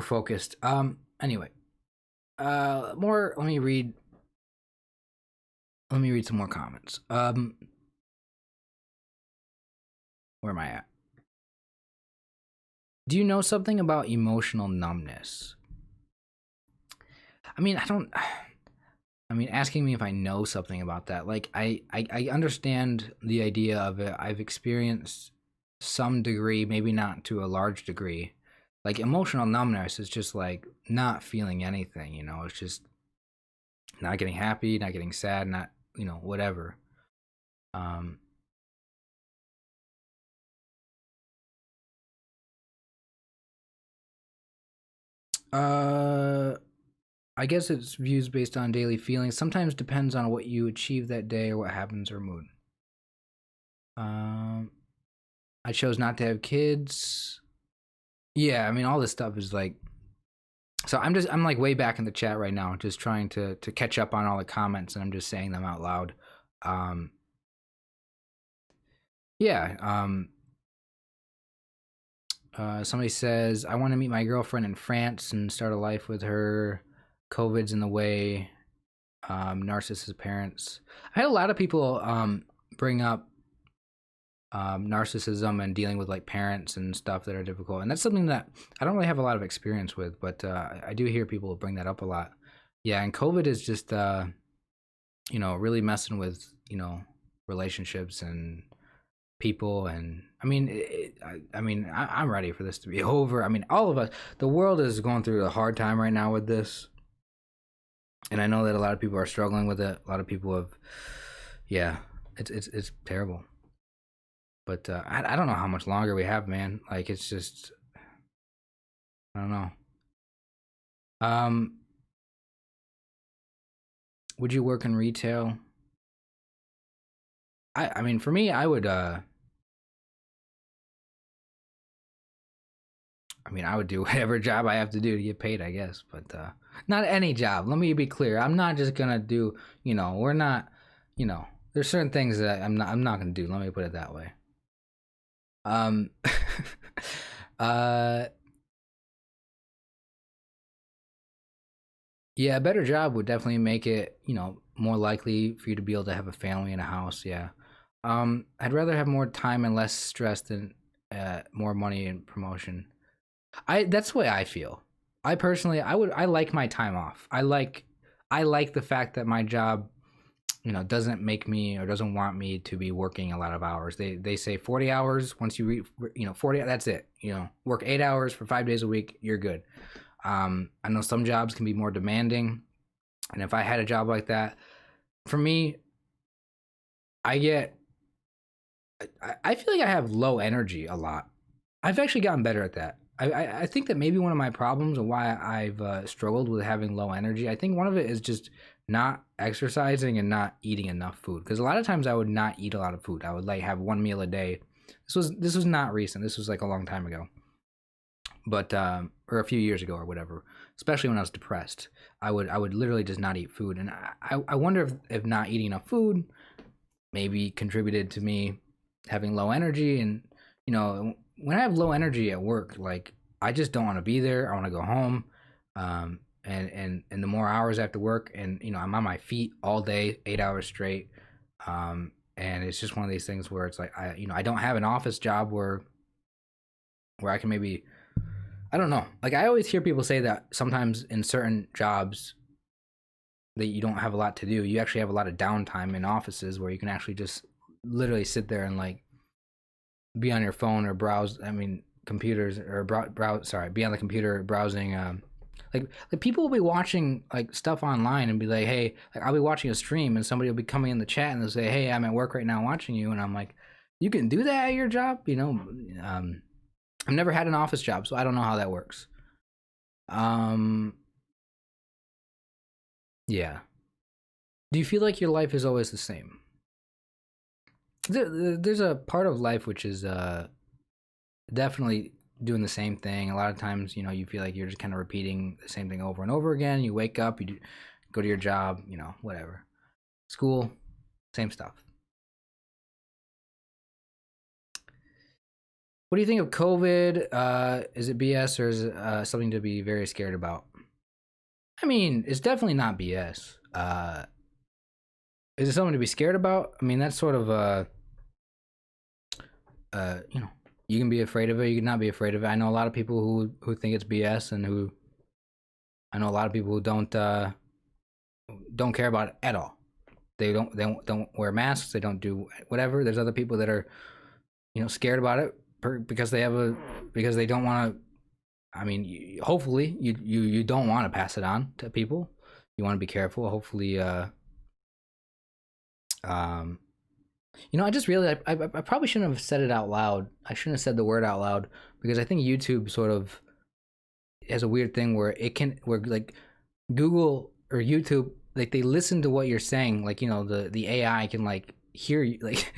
focused. Anyway, more. Let me read some more comments. Where am I at? Do you know something about emotional numbness? I mean, asking me if I know something about that, like I understand the idea of it. I've experienced some degree, maybe not to a large degree. Like emotional numbness is just like not feeling anything, it's just not getting happy, not getting sad, not, whatever. I guess it's views based on daily feelings. Sometimes depends on what you achieve that day or what happens or mood. I chose not to have kids. Yeah, I mean, all this stuff is like, so I'm like way back in the chat right now, just trying to catch up on all the comments, and I'm just saying them out loud. Yeah. Somebody says, I want to meet my girlfriend in France and start a life with her. COVID's in the way. Narcissist parents. I had a lot of people bring up narcissism and dealing with like parents and stuff that are difficult. And that's something that I don't really have a lot of experience with, but I do hear people bring that up a lot. Yeah, and COVID is just really messing with relationships and people. And I mean, I'm ready for this to be over. I mean, all of us, the world is going through a hard time right now with this, and I know that a lot of people are struggling with it. A lot of people have, yeah, it's terrible. But I don't know how much longer we have, man. Like it's just I don't know. Um, would you work in retail? I mean, for me, I would. I mean, I would do whatever job I have to do to get paid, I guess. But not any job. Let me be clear. I'm not just gonna do. We're not. There's certain things that I'm not. I'm not gonna do. Let me put it that way. Um, uh, yeah, a better job would definitely make it, more likely for you to be able to have a family and a house. Yeah. I'd rather have more time and less stress than more money and promotion. That's the way I feel. I personally, I like my time off. I like the fact that my job, doesn't make me or doesn't want me to be working a lot of hours. They say 40 hours. Once you 40, that's it. Work 8 hours for 5 days a week, you're good. I know some jobs can be more demanding, and if I had a job like that, for me, I get I feel like I have low energy a lot. I've actually gotten better at that. I think that maybe one of my problems and why I've struggled with having low energy, I think one of it is just not exercising and not eating enough food. Because a lot of times I would not eat a lot of food. I would like have one meal a day. This was not recent. This was like a long time ago, but or a few years ago or whatever. Especially when I was depressed, I would literally just not eat food, and I wonder if not eating enough food maybe contributed to me having low energy. And when I have low energy at work, like I just don't want to be there. I want to go home. And the more hours I have to work, and I'm on my feet all day, 8 hours straight. And it's just one of these things where it's like I don't have an office job where I can maybe, I don't know. Like I always hear people say that sometimes in certain jobs that you don't have a lot to do. You actually have a lot of downtime in offices where you can actually just literally sit there and like be on your phone or browse. I mean, computers or browse. Sorry, be on the computer browsing. Like people will be watching like stuff online and be like, hey, like I'll be watching a stream and somebody will be coming in the chat and they'll say, hey, I'm at work right now watching you, and I'm like, you can do that at your job, I've never had an office job, so I don't know how that works. Um, yeah. Do you feel like your life is always the same? There's a part of life which is definitely doing the same thing. A lot of times, you feel like you're just kind of repeating the same thing over and over again. You wake up, go to your job, whatever. School, same stuff. What do you think of COVID? Is it BS or is it something to be very scared about? I mean, it's definitely not BS. Is it something to be scared about? I mean, that's sort of you can be afraid of it. You can not be afraid of it. I know a lot of people who think it's BS, and I know a lot of people who don't care about it at all. They don't wear masks. They don't do whatever. There's other people that are scared about it because they don't want to. I mean, hopefully you don't want to pass it on to people. You want to be careful. Hopefully, I just realized I probably shouldn't have said it out loud. I shouldn't have said the word out loud because I think YouTube sort of has a weird thing where like Google or YouTube, like they listen to what you're saying. Like the AI can like hear you, like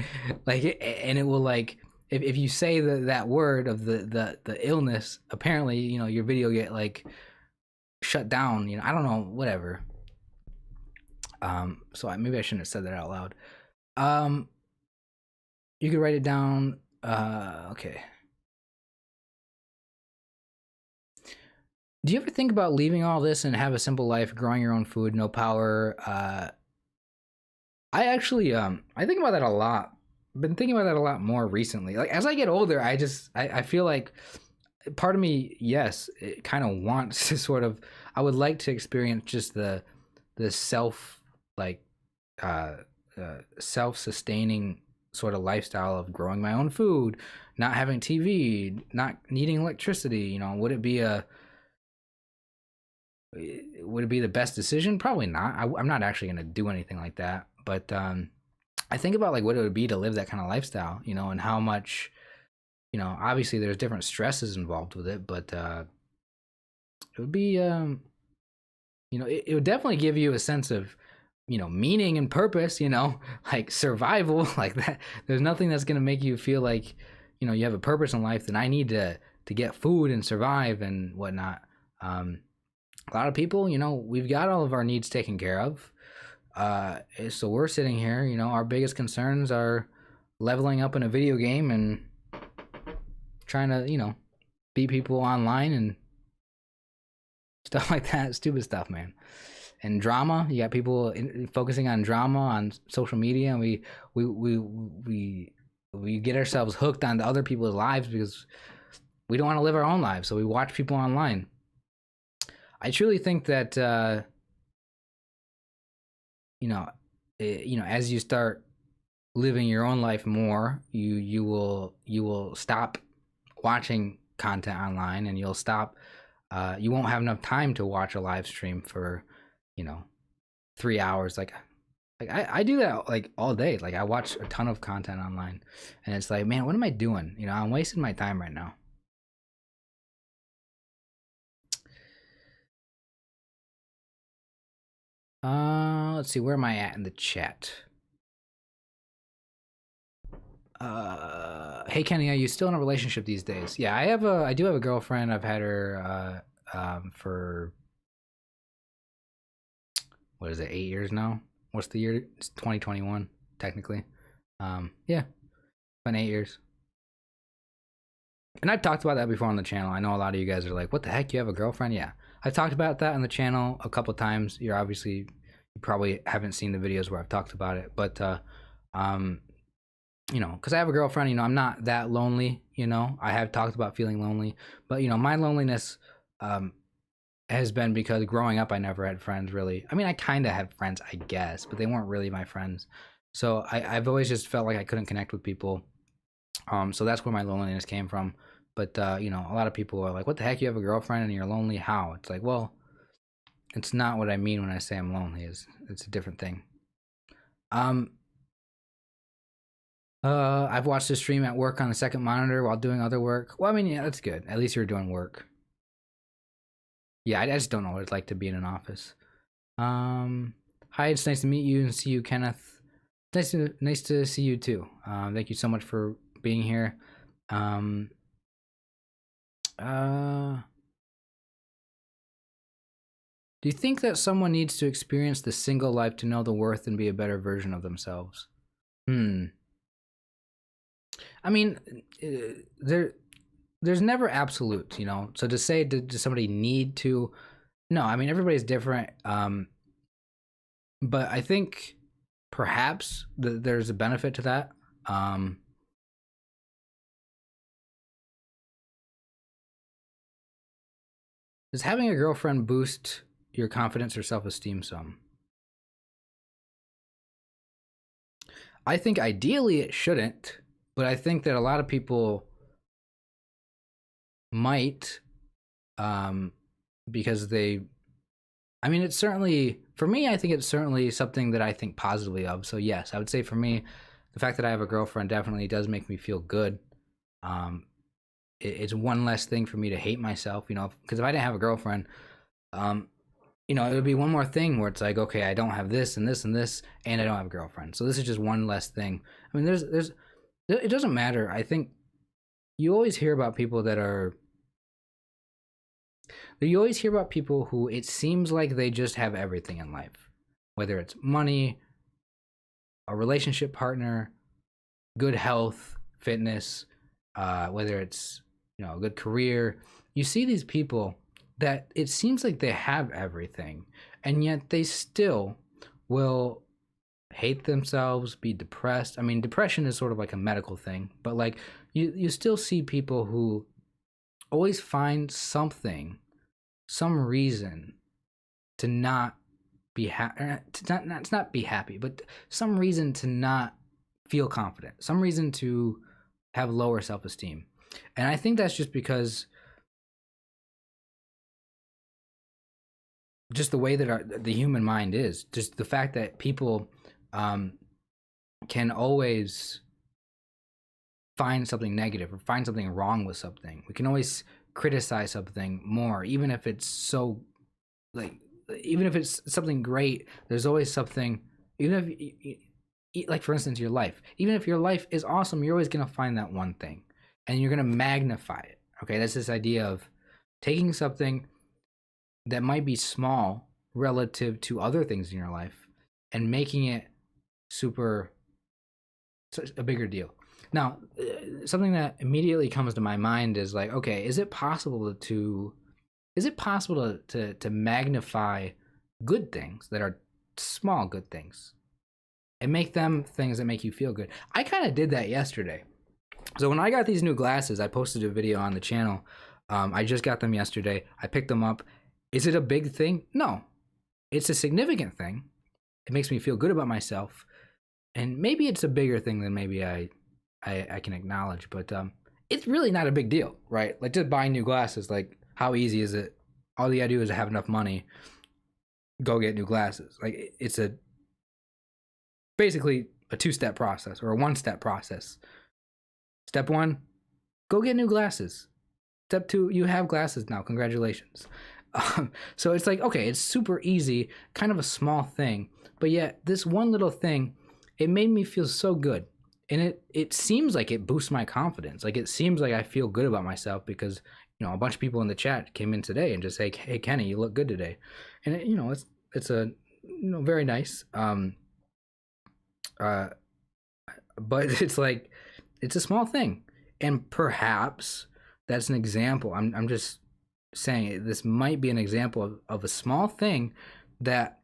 and it will like if you say that word of the illness, apparently your video get like shut down. I don't know, whatever. So maybe I shouldn't have said that out loud. Um, you could write it down. Okay. Do you ever think about leaving all this and have a simple life, growing your own food, no power? I actually, I think about that a lot. been thinking about that a lot more recently. Like as I get older, I feel like part of me, yes, it kind of wants to sort of. I would like to experience just the self like uh, self sustaining sort of lifestyle of growing my own food, not having TV, not needing electricity. You know, would it be the best decision? Probably not. I'm not actually going to do anything like that. But I think about like what it would be to live that kind of lifestyle, you know, and how much, you know, obviously there's different stresses involved with it, but it would be, you know, it would definitely give you a sense of, you know, meaning and purpose, you know, like survival, like that. There's nothing that's going to make you feel like, you know, you have a purpose in life. Then I need to get food and survive and whatnot. Um, a lot of people, you know, we've got all of our needs taken care of. So we're sitting here, you know, our biggest concerns are leveling up in a video game and trying to, you know, beat people online and stuff like that. Stupid stuff, man. And drama, you got people focusing on drama on social media, and we get ourselves hooked onto other people's lives because we don't want to live our own lives, so we watch people online. I truly think that you know, as you start living your own life more, you will stop watching content online, and you'll stop. You won't have enough time to watch a live stream for, you know, 3 hours. Like I do that like all day. Like I watch a ton of content online, and it's like, man, what am I doing? You know, I'm wasting my time right now. Let's see, where am I at in the chat? Hey Kenny, are you still in a relationship these days? Yeah, I do have a girlfriend. I've had her for what is it, 8 years now? What's the year? It's 2021 technically. Yeah, been 8 years. And I've talked about that before on the channel. I know a lot of you guys are like, "What the heck? You have a girlfriend?" Yeah, I've talked about that on the channel a couple times. You probably haven't seen the videos where I've talked about it, but um, you know, because I have a girlfriend, you know, I'm not that lonely. You know, I have talked about feeling lonely, but you know, my loneliness um has been because growing up I never had friends really. I mean, I kind of had friends, I guess, but they weren't really my friends. So I've always just felt like I couldn't connect with people. So that's where my loneliness came from. But you know, a lot of people are like, "What the heck? You have a girlfriend and you're lonely? How?" It's like, well, it's not what I mean when I say I'm lonely. It's a different thing. Um, I've watched the stream at work on the second monitor while doing other work. Well, I mean, yeah, that's good. At least you're doing work. Yeah, I just don't know what it's like to be in an office. Hi, it's nice to meet you and see you, Kenneth. Nice to see you too. Thank you so much for being here. Um, do you think that someone needs to experience the single life to know the worth and be a better version of themselves? Hmm. I mean, there's never absolutes, you know. So to say, does somebody need to? No, I mean everybody's different. But I think perhaps there's a benefit to that. Um, does having a girlfriend boost your confidence or self-esteem some? I think ideally it shouldn't, but I think that a lot of people might, um, because they. I mean, it's certainly for me. I think it's certainly something that I think positively of. So yes, I would say for me, the fact that I have a girlfriend definitely does make me feel good. Um, it's one less thing for me to hate myself, you know, because if I didn't have a girlfriend, um, you know, it would be one more thing where it's like, okay, I don't have this and this and this, and I don't have a girlfriend. So this is just one less thing. I mean, it doesn't matter. I think you always hear about people that are, you always hear about people who it seems like they just have everything in life, whether it's money, a relationship partner, good health, fitness, whether it's, you know, a good career. You see these people that it seems like they have everything, and yet they still will hate themselves, be depressed. I mean, depression is sort of like a medical thing, but like you still see people who always find something, some reason to not be happy, to not be happy, but some reason to not feel confident, some reason to have lower self-esteem. And I think that's just because just the way that the human mind is, just the fact that people um, can always find something negative or find something wrong with something. We can always criticize something more, even if it's so like, even if it's something great. There's always something. Even if, like for instance, your life. Even if your life is awesome, you're always gonna find that one thing, and you're gonna magnify it. Okay, that's this idea of taking something that might be small relative to other things in your life and making it super a bigger deal. Now, something that immediately comes to my mind is like, okay, is it possible to magnify good things that are small good things and make them things that make you feel good? I kind of did that yesterday. So when I got these new glasses, I posted a video on the channel. I just got them yesterday. I picked them up. Is it a big thing? No. It's a significant thing. It makes me feel good about myself. And maybe it's a bigger thing than maybe I can acknowledge, but it's really not a big deal, right? Like just buying new glasses, like how easy is it? All you gotta do is have enough money, go get new glasses. Like it's basically a two-step process or a one-step process. Step one, go get new glasses. Step two, you have glasses now. Congratulations. So it's like, okay, it's super easy, kind of a small thing, but yet this one little thing, it made me feel so good. And it seems like it boosts my confidence. Like it seems like I feel good about myself because, you know, a bunch of people in the chat came in today and just say, hey, Kenny, you look good today. And, you know, it's a, you know, very nice. But it's like, it's a small thing. And perhaps that's an example. I'm just saying this might be an example of a small thing that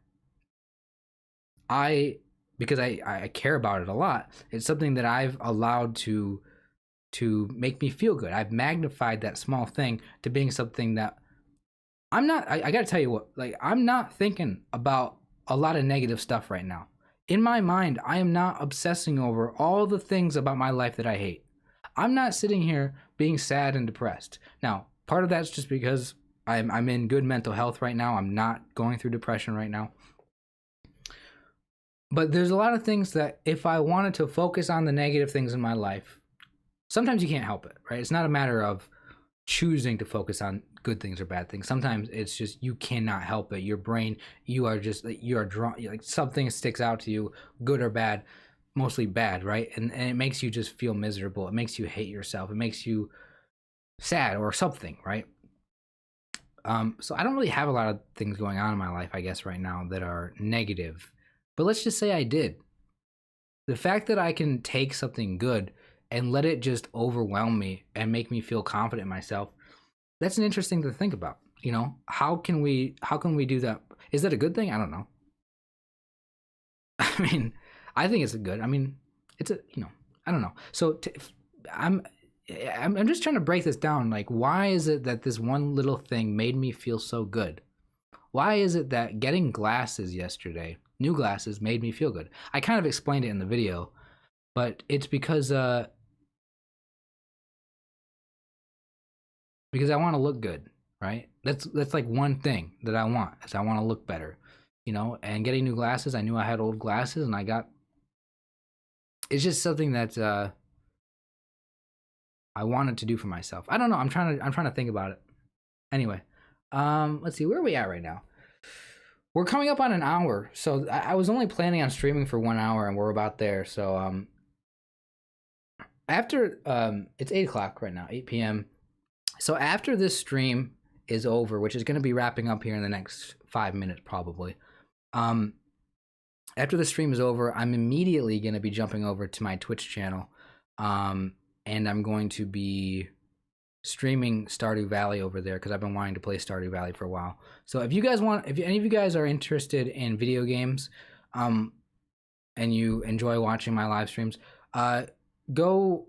because I care about it a lot, it's something that I've allowed to make me feel good. I've magnified that small thing to being something that I'm not. I gotta tell you what, like I'm not thinking about a lot of negative stuff right now. In my mind, I am not obsessing over all the things about my life that I hate. I'm not sitting here being sad and depressed. Now, part of that's just because I'm in good mental health right now. I'm not going through depression right now. But there's a lot of things that if I wanted to focus on the negative things in my life, sometimes you can't help it, right? It's not a matter of choosing to focus on good things or bad things. Sometimes it's just you cannot help it. Your brain, you are drawn, like something sticks out to you, good or bad, mostly bad, right? And it makes you just feel miserable. It makes you hate yourself. It makes you sad or something, right? So I don't really have a lot of things going on in my life, I guess, right now that are negative. But let's just say I did. The fact that I can take something good and let it just overwhelm me and make me feel confident in myself, that's an interesting thing to think about. You know, how can we do that? Is that a good thing? I don't know. I mean, I think it's a good. I mean, it's a, you know, I don't know. So I'm just trying to break this down. Like, why is it that this one little thing made me feel so good? Why is it that getting glasses yesterday, new glasses, made me feel good? I kind of explained it in the video, but it's because I want to look good, right? That's like one thing that I want, is I want to look better, you know. And getting new glasses, I knew I had old glasses, and it's just something that I wanted to do for myself. I don't know. I'm trying to think about it. Anyway, let's see, where are we at right now? We're coming up on an hour, so I was only planning on streaming for 1 hour, and we're about there. So after it's 8 o'clock right now, 8 p.m. So after this stream is over, which is going to be wrapping up here in the next 5 minutes probably, after the stream is over, I'm immediately going to be jumping over to my Twitch channel, and I'm going to be streaming Stardew Valley over there because I've been wanting to play Stardew Valley for a while. So if any of you guys are interested in video games, and you enjoy watching my live streams, go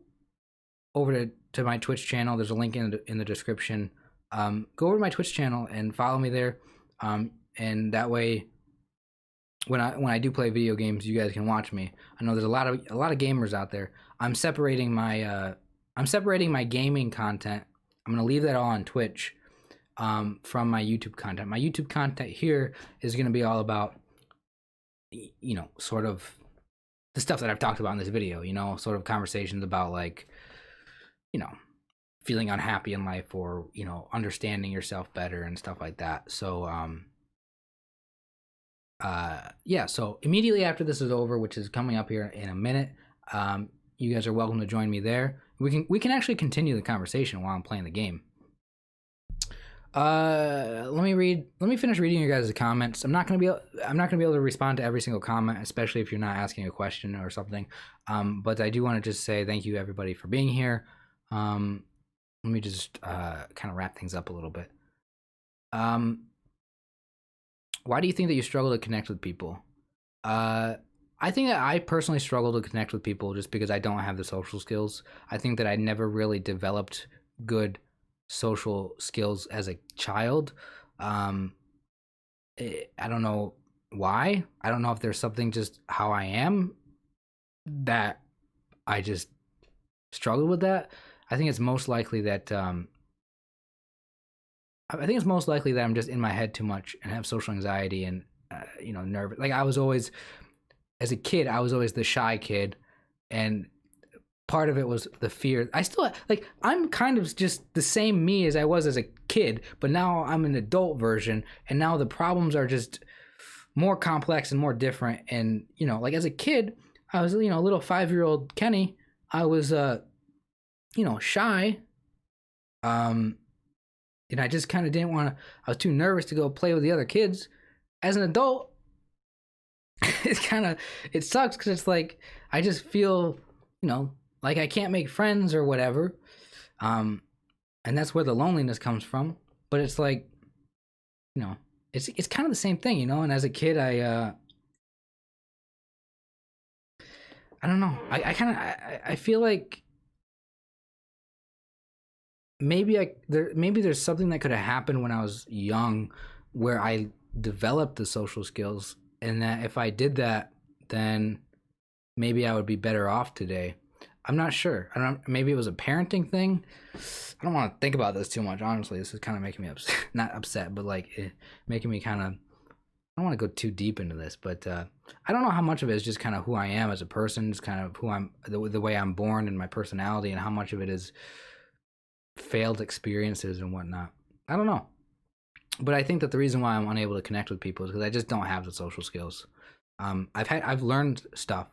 over to my Twitch channel. There's a link in the description. Go over to my Twitch channel and follow me there. And that way, when I do play video games, you guys can watch me. I know there's a lot of gamers out there. I'm separating my gaming content. I'm gonna leave that all on Twitch from my YouTube content. My YouTube content here is gonna be all about, you know, sort of the stuff that I've talked about in this video. You know, sort of conversations about, like, you know, feeling unhappy in life, or, you know, understanding yourself better and stuff like that. So yeah, so immediately after this is over, which is coming up here in a minute, you guys are welcome to join me there. We can actually continue the conversation while I'm playing the game. Let me finish reading your guys' comments. I'm not gonna be able to respond to every single comment, especially if you're not asking a question or something. But I do want to just say thank you, everybody, for being here. Let me just kind of wrap things up a little bit. Why do you think that you struggle to connect with people? I think that I personally struggle to connect with people just because I don't have the social skills. I think that I never really developed good social skills as a child. I don't know why. I don't know if there's something just how I am that I just struggled with that. I think it's most likely that I'm just in my head too much and have social anxiety and you know, nervous. Like, I was always, as a kid, I was always the shy kid, and part of it was the fear. I still, like, I'm kind of just the same me as I was as a kid, but now I'm an adult version, and now the problems are just more complex and more different. And, you know, like, as a kid, I was, you know, a little 5-year-old Kenny. I was you know, shy. And I just kind of didn't want to, I was too nervous to go play with the other kids. As an adult, it sucks, because it's like, I just feel, you know, like I can't make friends or whatever. And that's where the loneliness comes from. But it's like, you know, it's kind of the same thing, you know. And as a kid, I don't know. I feel like maybe there's something that could have happened when I was young where I developed the social skills, and that if I did that, then maybe I would be better off today. I'm not sure. I don't. Maybe it was a parenting thing. I don't want to think about this too much. Honestly, this is kind of making me upset. Not upset, but like making me kind of. I don't want to go too deep into this, but I don't know how much of it is just kind of who I am as a person, just kind of who I'm, the way I'm born and my personality, and how much of it is failed experiences and whatnot. I don't know. But I think that the reason why I'm unable to connect with people is because I just don't have the social skills. I've learned stuff,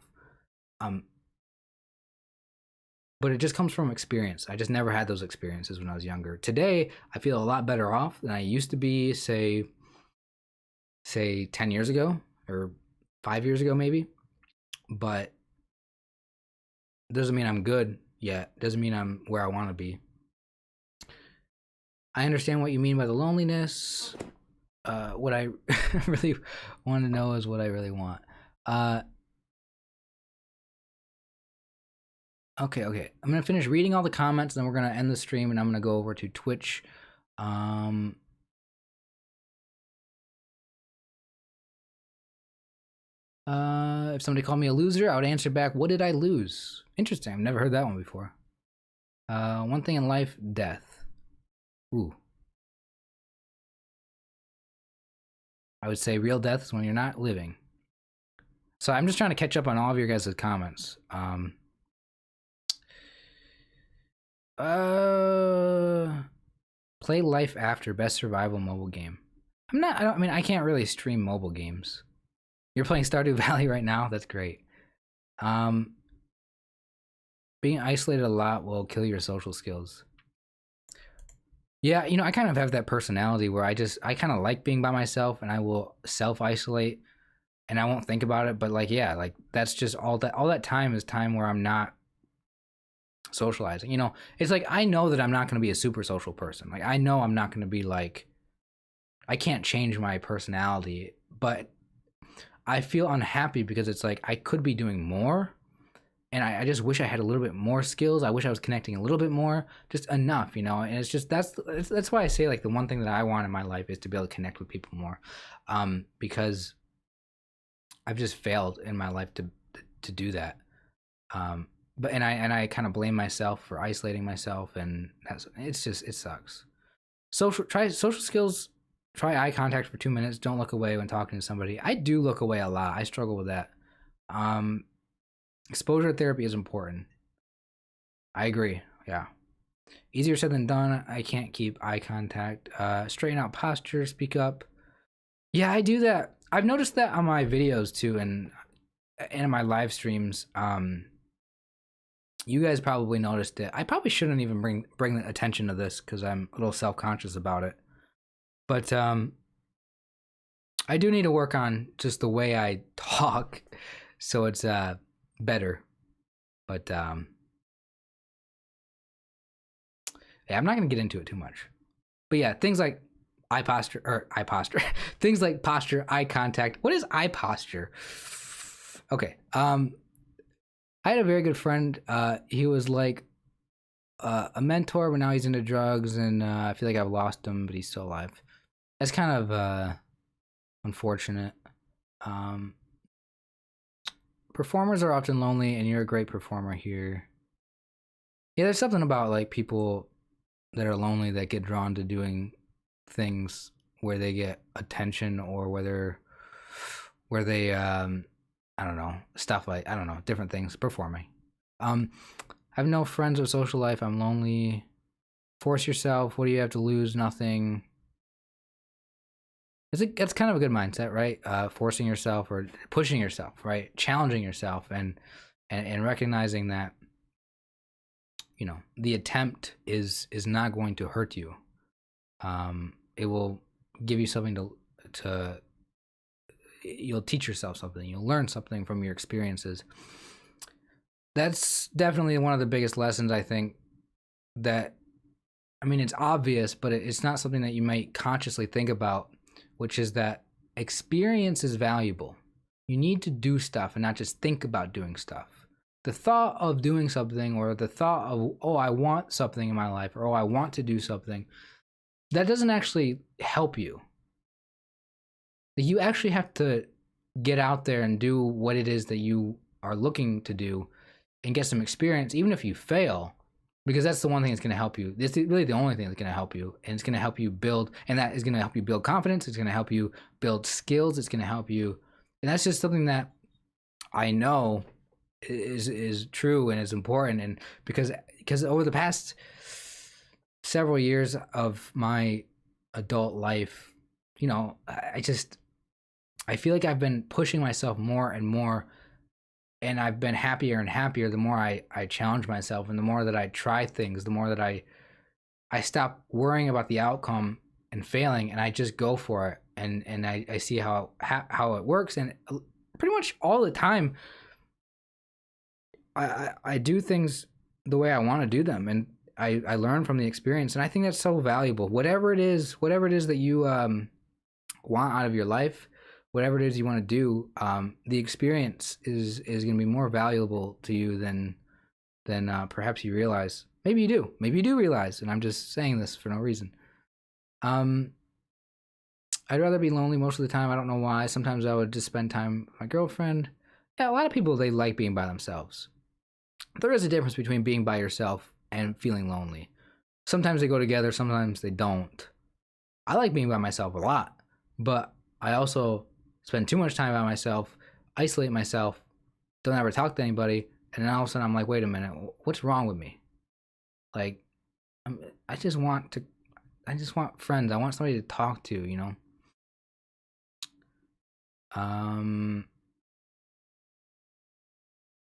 but it just comes from experience. I just never had those experiences when I was younger. Today, I feel a lot better off than I used to be, say 10 years ago or 5 years ago, maybe. But it doesn't mean I'm good yet. It doesn't mean I'm where I want to be. I understand what you mean by the loneliness. What I really want to know is what I really want. Okay. I'm gonna finish reading all the comments, then we're gonna end the stream, and I'm gonna go over to Twitch. If somebody called me a loser, I would answer back, "What did I lose?" Interesting. I've never heard that one before. One thing in life, death. Ooh. I would say real death is when you're not living. So I'm just trying to catch up on all of your guys' comments. Play Life After, best survival mobile game. I can't really stream mobile games. You're playing Stardew Valley right now? That's great. Being isolated a lot will kill your social skills. Yeah, you know, I kind of have that personality where I kind of like being by myself, and I will self-isolate, and I won't think about it. But like, yeah, like that's just all that time is time where I'm not socializing. You know, it's like, I know that I'm not going to be a super social person. Like, I know I'm not going to be like, I can't change my personality, but I feel unhappy because it's like I could be doing more, and I just wish I had a little bit more skills. I wish I was connecting a little bit more, just enough, you know. And it's just that's why I say like the one thing that I want in my life is to be able to connect with people more, because I've just failed in my life to do that. But I kind of blame myself for isolating myself, and it's just it sucks. Try social skills. Try eye contact for 2 minutes. Don't look away when talking to somebody. I do look away a lot. I struggle with that. Um, Exposure therapy is important. I agree. Yeah. Easier said than done. I can't keep eye contact. Straighten out posture. Speak up. Yeah, I do that. I've noticed that on my videos too, and in my live streams. You guys probably noticed it. I probably shouldn't even bring attention to this because I'm a little self conscious about it. But I do need to work on just the way I talk, so it's better. But yeah, I'm not gonna get into it too much. But yeah, things like eye posture, things like posture, eye contact. What is eye posture? Okay. I had a very good friend. He was like a mentor, but now he's into drugs, and I feel like I've lost him, but he's still alive. That's kind of unfortunate. Performers are often lonely, and you're a great performer here. Yeah, there's something about like people that are lonely that get drawn to doing things where they get attention, or where they I don't know, stuff like, I don't know, different things, performing. I have no friends or social life. I'm lonely. Force yourself. What do you have to lose? Nothing. That's kind of a good mindset, right? Forcing yourself or pushing yourself, right? Challenging yourself, and recognizing that, you know, the attempt is not going to hurt you. It will give you something to you'll teach yourself something. You'll learn something from your experiences. That's definitely one of the biggest lessons, I think, that, I mean, it's obvious, but it's not something that you might consciously think about, which is that experience is valuable. You need to do stuff and not just think about doing stuff. The thought of doing something, or the thought of, oh, I want something in my life, or oh, I want to do something, that doesn't actually help you. You actually have to get out there and do what it is that you are looking to do and get some experience, even if you fail, because that's the one thing that's going to help you. It's really the only thing that's going to help you, and it's going to help you build, and that is going to help you build confidence. It's going to help you build skills. It's going to help you, and that's just something that I know is true and is important. And because over the past several years of my adult life, you know, I feel like I've been pushing myself more and more, and I've been happier and happier the more I challenge myself, and the more that I try things, the more that I stop worrying about the outcome and failing, and I just go for it, and I see how it works, and pretty much all the time I do things the way I want to do them, and I learn from the experience, and I think that's so valuable. Whatever it is that you want out of your life, whatever it is you want to do, the experience is going to be more valuable to you than perhaps you realize. Maybe you do realize, and I'm just saying this for no reason. I'd rather be lonely most of the time. I don't know why. Sometimes I would just spend time with my girlfriend. Yeah, a lot of people, they like being by themselves. There is a difference between being by yourself and feeling lonely. Sometimes they go together, sometimes they don't. I like being by myself a lot, but I also spend too much time by myself, isolate myself, don't ever talk to anybody, and then all of a sudden I'm like, wait a minute, what's wrong with me? Like, I just want friends. I want somebody to talk to, you know?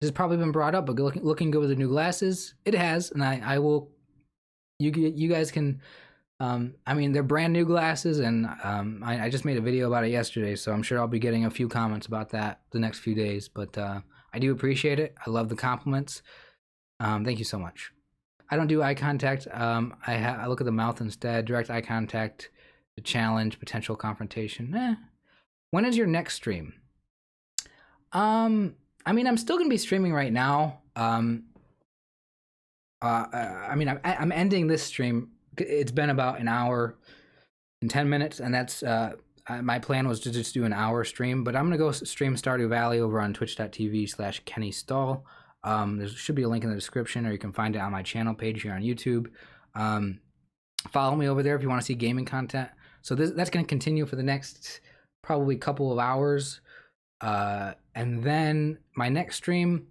This has probably been brought up, but looking good with the new glasses, it has, and I will. You guys can. I mean, they're brand new glasses, and I just made a video about it yesterday, so I'm sure I'll be getting a few comments about that the next few days. But I do appreciate it. I love the compliments. Thank you so much. I don't do eye contact. I look at the mouth instead. Direct eye contact, the challenge, potential confrontation. When is your next stream? I mean, I'm still gonna be streaming right now. I mean, I'm ending this stream. It's been about an hour and 10 minutes, and that's my plan was to just do an hour stream. But I'm gonna go stream Stardew Valley over on Twitch.tv/Kenny Stahl. There should be a link in the description, or you can find it on my channel page here on YouTube. Follow me over there if you want to see gaming content. So that's going to continue for the next probably couple of hours. And then my next stream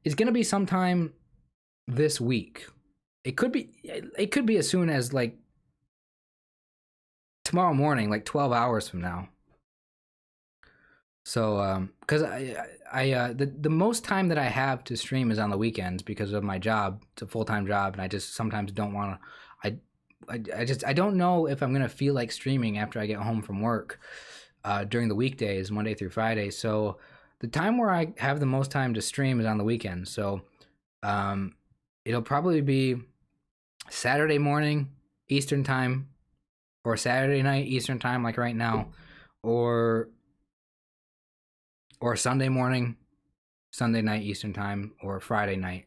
is going to be sometime this week. It could be as soon as like tomorrow morning, like 12 hours from now. So, because the most time that I have to stream is on the weekends because of my job. It's a full-time job, and I just sometimes don't want to. I don't know if I'm gonna feel like streaming after I get home from work during the weekdays, Monday through Friday. So the time where I have the most time to stream is on the weekends. So it'll probably be Saturday morning Eastern time, or Saturday night Eastern time, like right now, or Sunday morning, Sunday night Eastern time, or Friday night.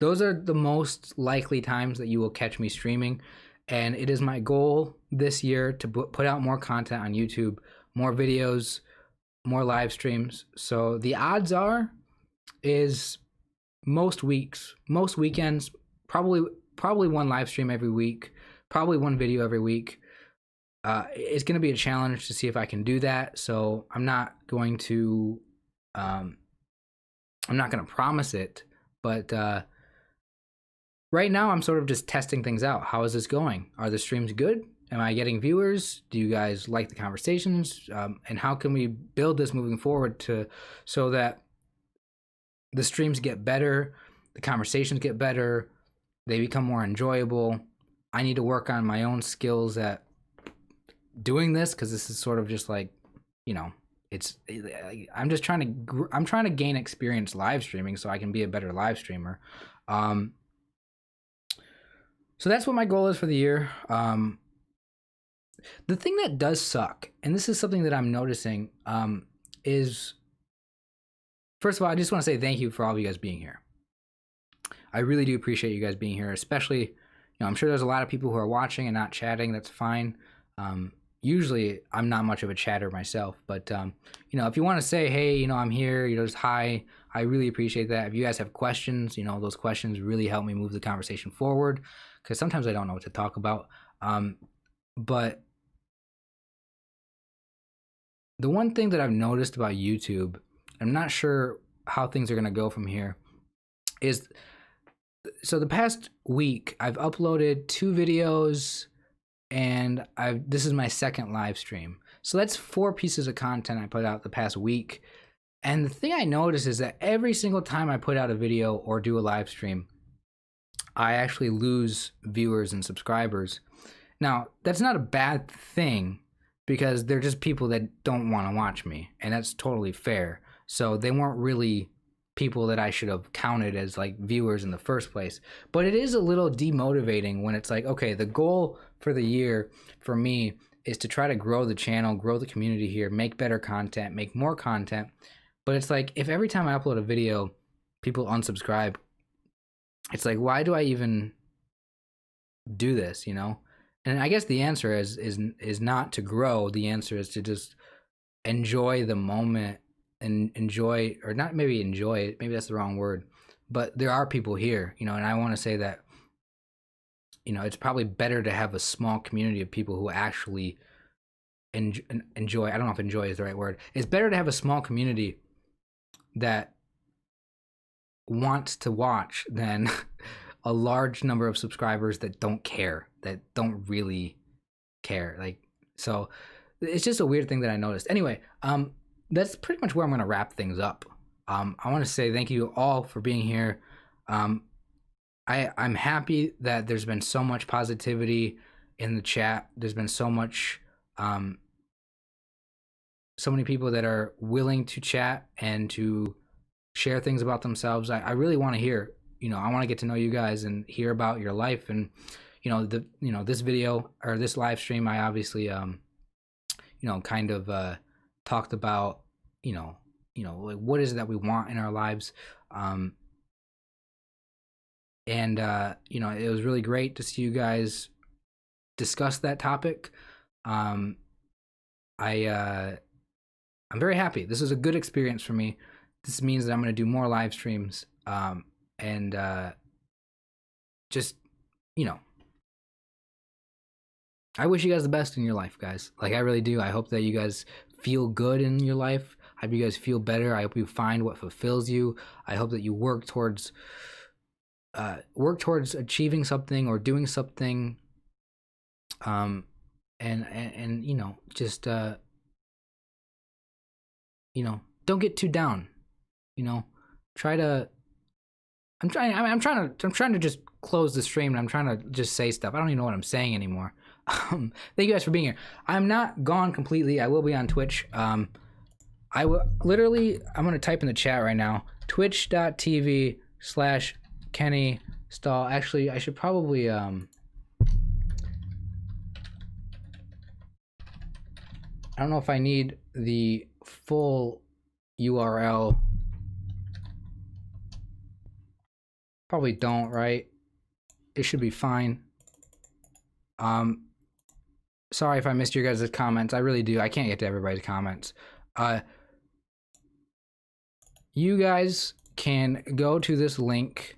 Those are the most likely times that you will catch me streaming. And it is my goal this year to put out more content on YouTube, more videos, more live streams. So the odds is most weeks, most weekends, probably one live stream every week, probably one video every week. It's going to be a challenge to see if I can do that. So I'm not going to promise it, but right now I'm sort of just testing things out. How is this going? Are the streams good? Am I getting viewers? Do you guys like the conversations? And how can we build this moving forward so that the streams get better, the conversations get better, they become more enjoyable? I need to work on my own skills at doing this, because this is sort of just like, I'm trying to gain experience live streaming so I can be a better live streamer. So that's what my goal is for the year. The thing that does suck, and this is something that I'm noticing, is, first of all, I just want to say thank you for all of you guys being here. I really do appreciate you guys being here, especially, I'm sure there's a lot of people who are watching and not chatting. That's fine. Usually I'm not much of a chatter myself, but if you want to say, hey, I'm here, just hi, I really appreciate that. If you guys have questions, those questions really help me move the conversation forward, because sometimes I don't know what to talk about. But the one thing that I've noticed about YouTube, I'm not sure how things are going to go from here, is, so the past week I've uploaded 2 videos, and this is my second live stream. So that's 4 pieces of content I put out the past week. And the thing I notice is that every single time I put out a video or do a live stream, I actually lose viewers and subscribers. Now, that's not a bad thing, because they're just people that don't want to watch me, and that's totally fair. So they weren't really people that I should have counted as like viewers in the first place. But it is a little demotivating when it's like, okay, the goal for the year for me is to try to grow the channel, grow the community here, make better content, make more content. But it's like, if every time I upload a video, people unsubscribe, it's like, why do I even do this, And I guess the answer is not to grow. The answer is to just enjoy the moment, and enjoy, or not maybe enjoy it, maybe that's the wrong word, but there are people here, and I want to say that, it's probably better to have a small community of people who actually enjoy. I don't know if enjoy is the right word. It's better to have a small community that wants to watch than a large number of subscribers that don't care, that don't really care. Like, so it's just a weird thing that I noticed. Anyway, that's pretty much where I'm going to wrap things up. I want to say thank you all for being here. I'm happy that there's been so much positivity in the chat. There's been so much, so many people that are willing to chat and to share things about themselves. I really want to hear, I want to get to know you guys and hear about your life. And, this video or this live stream, I obviously, kind of, talked about, like what is it that we want in our lives. And it was really great to see you guys discuss that topic. I'm very happy. This is a good experience for me. This means that I'm going to do more live streams. And just, I wish you guys the best in your life, guys. Like, I really do. I hope that you guys feel good in your life. I hope you guys feel better. I hope you find what fulfills you. I hope that you work towards achieving something or doing something. And just don't get too down. Try to. I'm trying to just close the stream, and I'm trying to just say stuff. I don't even know what I'm saying anymore. Thank you guys for being here. I'm not gone completely. I will be on Twitch. I'm gonna type in the chat right now. Twitch.tv/Kenny Stahl. Actually, I should probably I don't know if I need the full URL. Probably don't, right? It should be fine. Sorry if I missed your guys' comments. I really do. I can't get to everybody's comments. You guys can go to this link,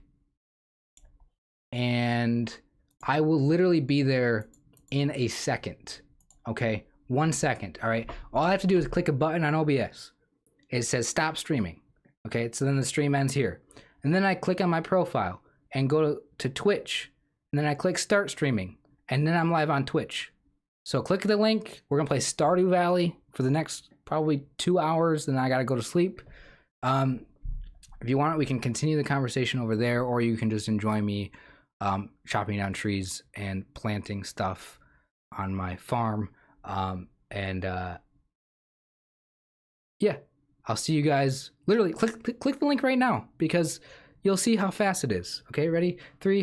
and I will literally be there in a second. Okay? 1 second. All right? All I have to do is click a button on OBS. It says stop streaming. Okay? So then the stream ends here. And then I click on my profile and go to Twitch. And then I click start streaming. And then I'm live on Twitch. So click the link. We're going to play Stardew Valley for the next probably 2 hours. Then I got to go to sleep. If you want, we can continue the conversation over there, or you can just enjoy me chopping down trees and planting stuff on my farm. Yeah, I'll see you guys. Literally, click the link right now, because you'll see how fast it is. Okay, ready? 3,